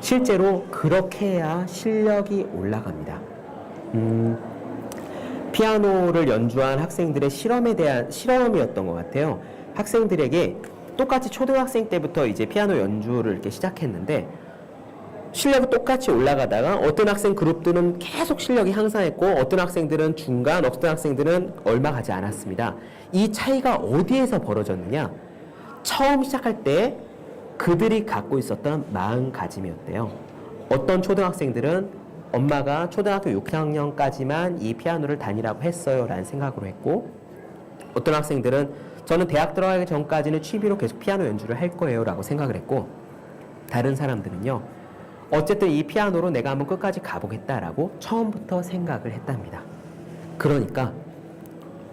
실제로 그렇게 해야 실력이 올라갑니다. 피아노를 연주한 학생들의 실험이었던 것 같아요. 학생들에게 똑같이 초등학생 때부터 이제 피아노 연주를 이렇게 시작했는데 실력이 똑같이 올라가다가 어떤 학생 그룹들은 계속 실력이 향상했고 어떤 학생들은 중간, 어떤 학생들은 얼마 가지 않았습니다. 이 차이가 어디에서 벌어졌느냐? 처음 시작할 때 그들이 갖고 있었던 마음가짐이었대요. 어떤 초등학생들은 엄마가 초등학교 6학년까지만 이 피아노를 다니라고 했어요 라는 생각으로 했고 어떤 학생들은 저는 대학 들어가기 전까지는 취미로 계속 피아노 연주를 할 거예요 라고 생각을 했고 다른 사람들은요 어쨌든 이 피아노로 내가 한번 끝까지 가보겠다라고 처음부터 생각을 했답니다. 그러니까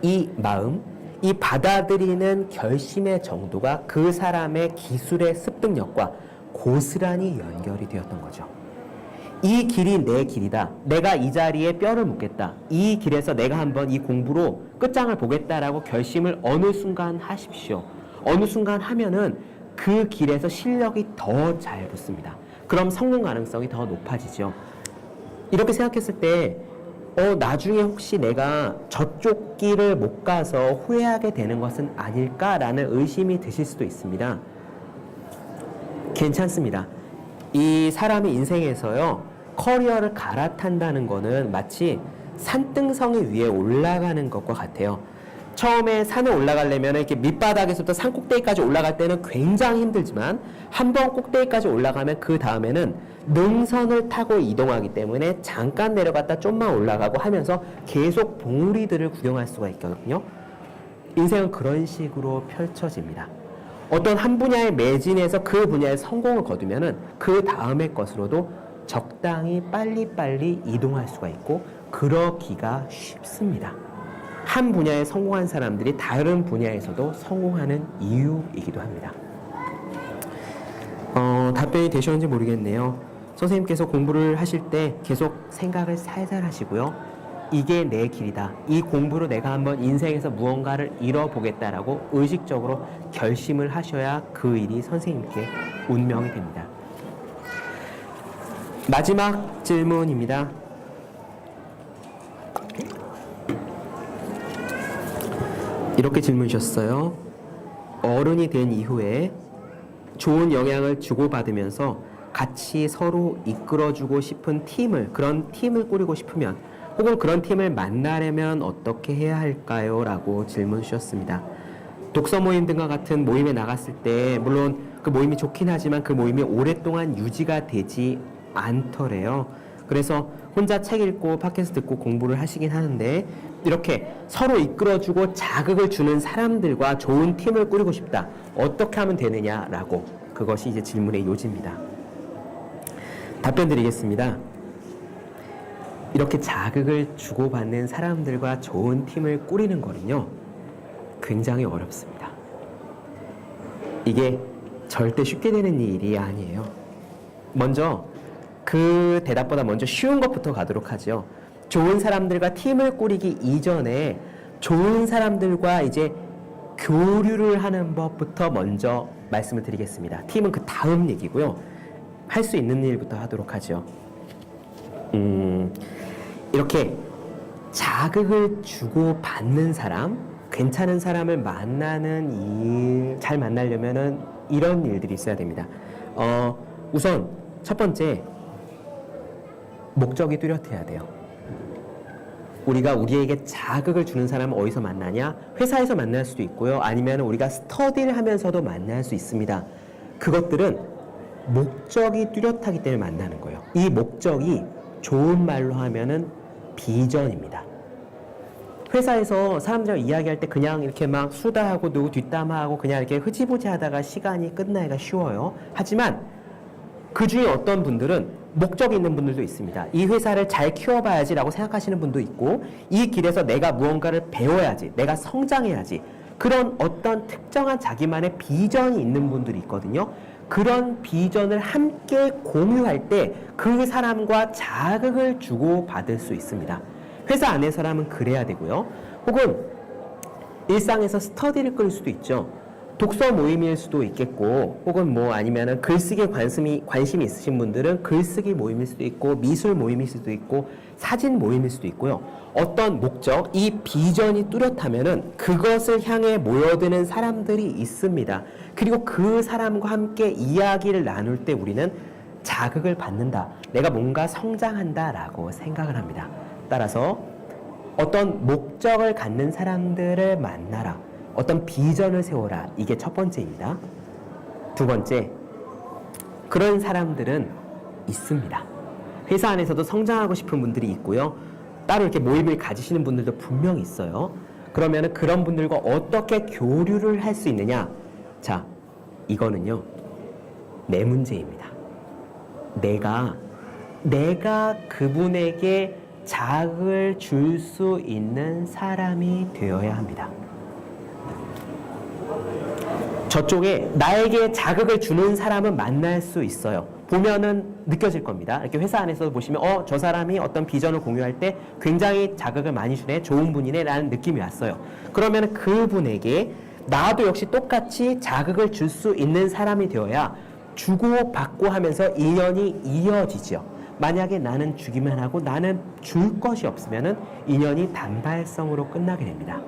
이 마음, 이 받아들이는 결심의 정도가 그 사람의 기술의 습득력과 고스란히 연결이 되었던 거죠. 이 길이 내 길이다. 내가 이 자리에 뼈를 묻겠다. 이 길에서 내가 한번 이 공부로 끝장을 보겠다라고 결심을 어느 순간 하십시오. 어느 순간 하면은 그 길에서 실력이 더 잘 붙습니다. 그럼 성공 가능성이 더 높아지죠. 이렇게 생각했을 때 나중에 혹시 내가 저쪽 길을 못 가서 후회하게 되는 것은 아닐까라는 의심이 드실 수도 있습니다. 괜찮습니다. 이 사람이 인생에서요, 커리어를 갈아탄다는 거는 마치 산등성이 위에 올라가는 것과 같아요. 처음에 산을 올라가려면 이렇게 밑바닥에서부터 산 꼭대기까지 올라갈 때는 굉장히 힘들지만 한 번 꼭대기까지 올라가면 그 다음에는 능선을 타고 이동하기 때문에 잠깐 내려갔다 좀만 올라가고 하면서 계속 봉우리들을 구경할 수가 있거든요. 인생은 그런 식으로 펼쳐집니다. 어떤 한 분야에 매진해서 그 분야에 성공을 거두면은 그 다음의 것으로도 적당히 빨리빨리 이동할 수가 있고 그러기가 쉽습니다. 한 분야에 성공한 사람들이 다른 분야에서도 성공하는 이유이기도 합니다. 답변이 되셨는지 모르겠네요. 선생님께서 공부를 하실 때 계속 생각을 살살 하시고요. 이게 내 길이다. 이 공부로 내가 한번 인생에서 무언가를 이뤄보겠다라고 의식적으로 결심을 하셔야 그 일이 선생님께 운명이 됩니다. 마지막 질문입니다. 이렇게 질문 주셨어요. 어른이 된 이후에 좋은 영향을 주고받으면서 같이 서로 이끌어주고 싶은 그런 팀을 꾸리고 싶으면 혹은 그런 팀을 만나려면 어떻게 해야 할까요? 라고 질문 주셨습니다. 독서 모임 등과 같은 모임에 나갔을 때 물론 그 모임이 좋긴 하지만 그 모임이 오랫동안 유지가 되지 않더래요. 그래서 혼자 책 읽고 팟캐스트 듣고 공부를 하시긴 하는데 이렇게 서로 이끌어주고 자극을 주는 사람들과 좋은 팀을 꾸리고 싶다. 어떻게 하면 되느냐라고 그것이 이제 질문의 요지입니다. 답변 드리겠습니다. 이렇게 자극을 주고받는 사람들과 좋은 팀을 꾸리는 거는요. 굉장히 어렵습니다. 이게 절대 쉽게 되는 일이 아니에요. 먼저 그 대답보다 먼저 쉬운 것부터 가도록 하죠. 좋은 사람들과 팀을 꾸리기 이전에 좋은 사람들과 이제 교류를 하는 법부터 먼저 말씀을 드리겠습니다. 팀은 그 다음 얘기고요. 할 수 있는 일부터 하도록 하죠. 이렇게 자극을 주고 받는 사람, 괜찮은 사람을 잘 만나려면은 이런 일들이 있어야 됩니다. 우선 첫 번째, 목적이 뚜렷해야 돼요. 우리가 우리에게 자극을 주는 사람은 어디서 만나냐? 회사에서 만날 수도 있고요. 아니면 우리가 스터디를 하면서도 만날 수 있습니다. 그것들은 목적이 뚜렷하기 때문에 만나는 거예요. 이 목적이 좋은 말로 하면은 비전입니다. 회사에서 사람들이랑 이야기할 때 그냥 이렇게 막 수다하고 누구 뒷담화하고 그냥 이렇게 흐지부지 하다가 시간이 끝나기가 쉬워요. 하지만 그 중에 어떤 분들은 목적이 있는 분들도 있습니다. 이 회사를 잘 키워봐야지라고 생각하시는 분도 있고, 이 길에서 내가 무언가를 배워야지, 내가 성장해야지, 그런 어떤 특정한 자기만의 비전이 있는 분들이 있거든요. 그런 비전을 함께 공유할 때 그 사람과 자극을 주고 받을 수 있습니다. 회사 안에서라면 그래야 되고요. 혹은 일상에서 스터디를 끌 수도 있죠. 독서 모임일 수도 있겠고, 혹은 뭐 아니면은 글쓰기에 관심이 있으신 분들은 글쓰기 모임일 수도 있고, 미술 모임일 수도 있고, 사진 모임일 수도 있고요. 어떤 목적, 이 비전이 뚜렷하면은 그것을 향해 모여드는 사람들이 있습니다. 그리고 그 사람과 함께 이야기를 나눌 때 우리는 자극을 받는다. 내가 뭔가 성장한다라고 생각을 합니다. 따라서 어떤 목적을 갖는 사람들을 만나라. 어떤 비전을 세워라. 이게 첫 번째입니다. 두 번째, 그런 사람들은 있습니다. 회사 안에서도 성장하고 싶은 분들이 있고요. 따로 이렇게 모임을 가지시는 분들도 분명히 있어요. 그러면 그런 분들과 어떻게 교류를 할 수 있느냐? 자, 이거는요, 내 문제입니다. 내가 그분에게 자극을 줄 수 있는 사람이 되어야 합니다. 저쪽에 나에게 자극을 주는 사람은 만날 수 있어요. 보면은 느껴질 겁니다. 이렇게 회사 안에서 보시면 저 사람이 어떤 비전을 공유할 때 굉장히 자극을 많이 주네, 좋은 분이네 라는 느낌이 왔어요. 그러면 그분에게 나도 역시 똑같이 자극을 줄 수 있는 사람이 되어야 주고받고 하면서 인연이 이어지죠. 만약에 나는 주기만 하고 나는 줄 것이 없으면 인연이 단발성으로 끝나게 됩니다.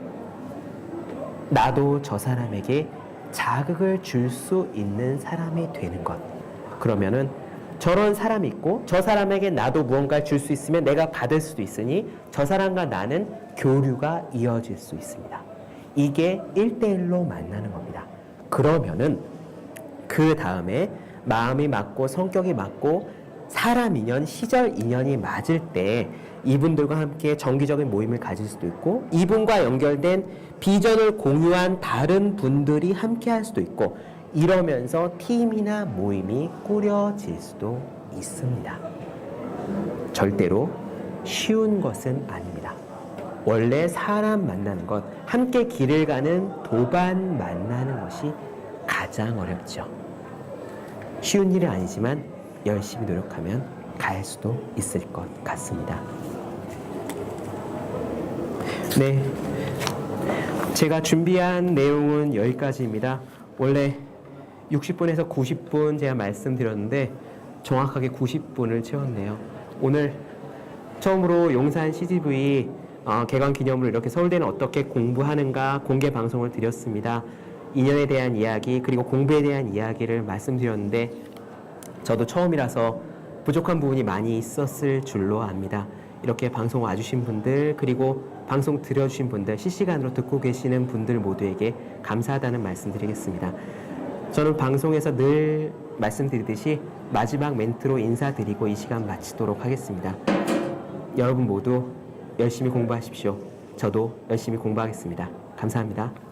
나도 저 사람에게 자극을 줄 수 있는 사람이 되는 것. 그러면은 저런 사람이 있고 저 사람에게 나도 무언가를 줄 수 있으면 내가 받을 수도 있으니 저 사람과 나는 교류가 이어질 수 있습니다. 이게 1대1로 만나는 겁니다. 그러면은 그 다음에 마음이 맞고 성격이 맞고 사람 인연, 시절 인연이 맞을 때 이분들과 함께 정기적인 모임을 가질 수도 있고, 이분과 연결된 비전을 공유한 다른 분들이 함께 할 수도 있고, 이러면서 팀이나 모임이 꾸려질 수도 있습니다. 절대로 쉬운 것은 아닙니다. 원래 사람 만나는 것, 함께 길을 가는 도반 만나는 것이 가장 어렵죠. 쉬운 일은 아니지만 열심히 노력하면 갈 수도 있을 것 같습니다. 네, 제가 준비한 내용은 여기까지입니다. 원래 60분에서 90분 제가 말씀드렸는데 정확하게 90분을 채웠네요. 오늘 처음으로 용산 CGV 개관 기념으로 이렇게 서울대는 어떻게 공부하는가 공개 방송을 드렸습니다. 인연에 대한 이야기 그리고 공부에 대한 이야기를 말씀드렸는데 저도 처음이라서 부족한 부분이 많이 있었을 줄로 압니다. 이렇게 방송 와주신 분들 그리고 방송 들어주신 분들 실시간으로 듣고 계시는 분들 모두에게 감사하다는 말씀드리겠습니다. 저는 방송에서 늘 말씀드리듯이 마지막 멘트로 인사드리고 이 시간 마치도록 하겠습니다. 여러분 모두 열심히 공부하십시오. 저도 열심히 공부하겠습니다. 감사합니다.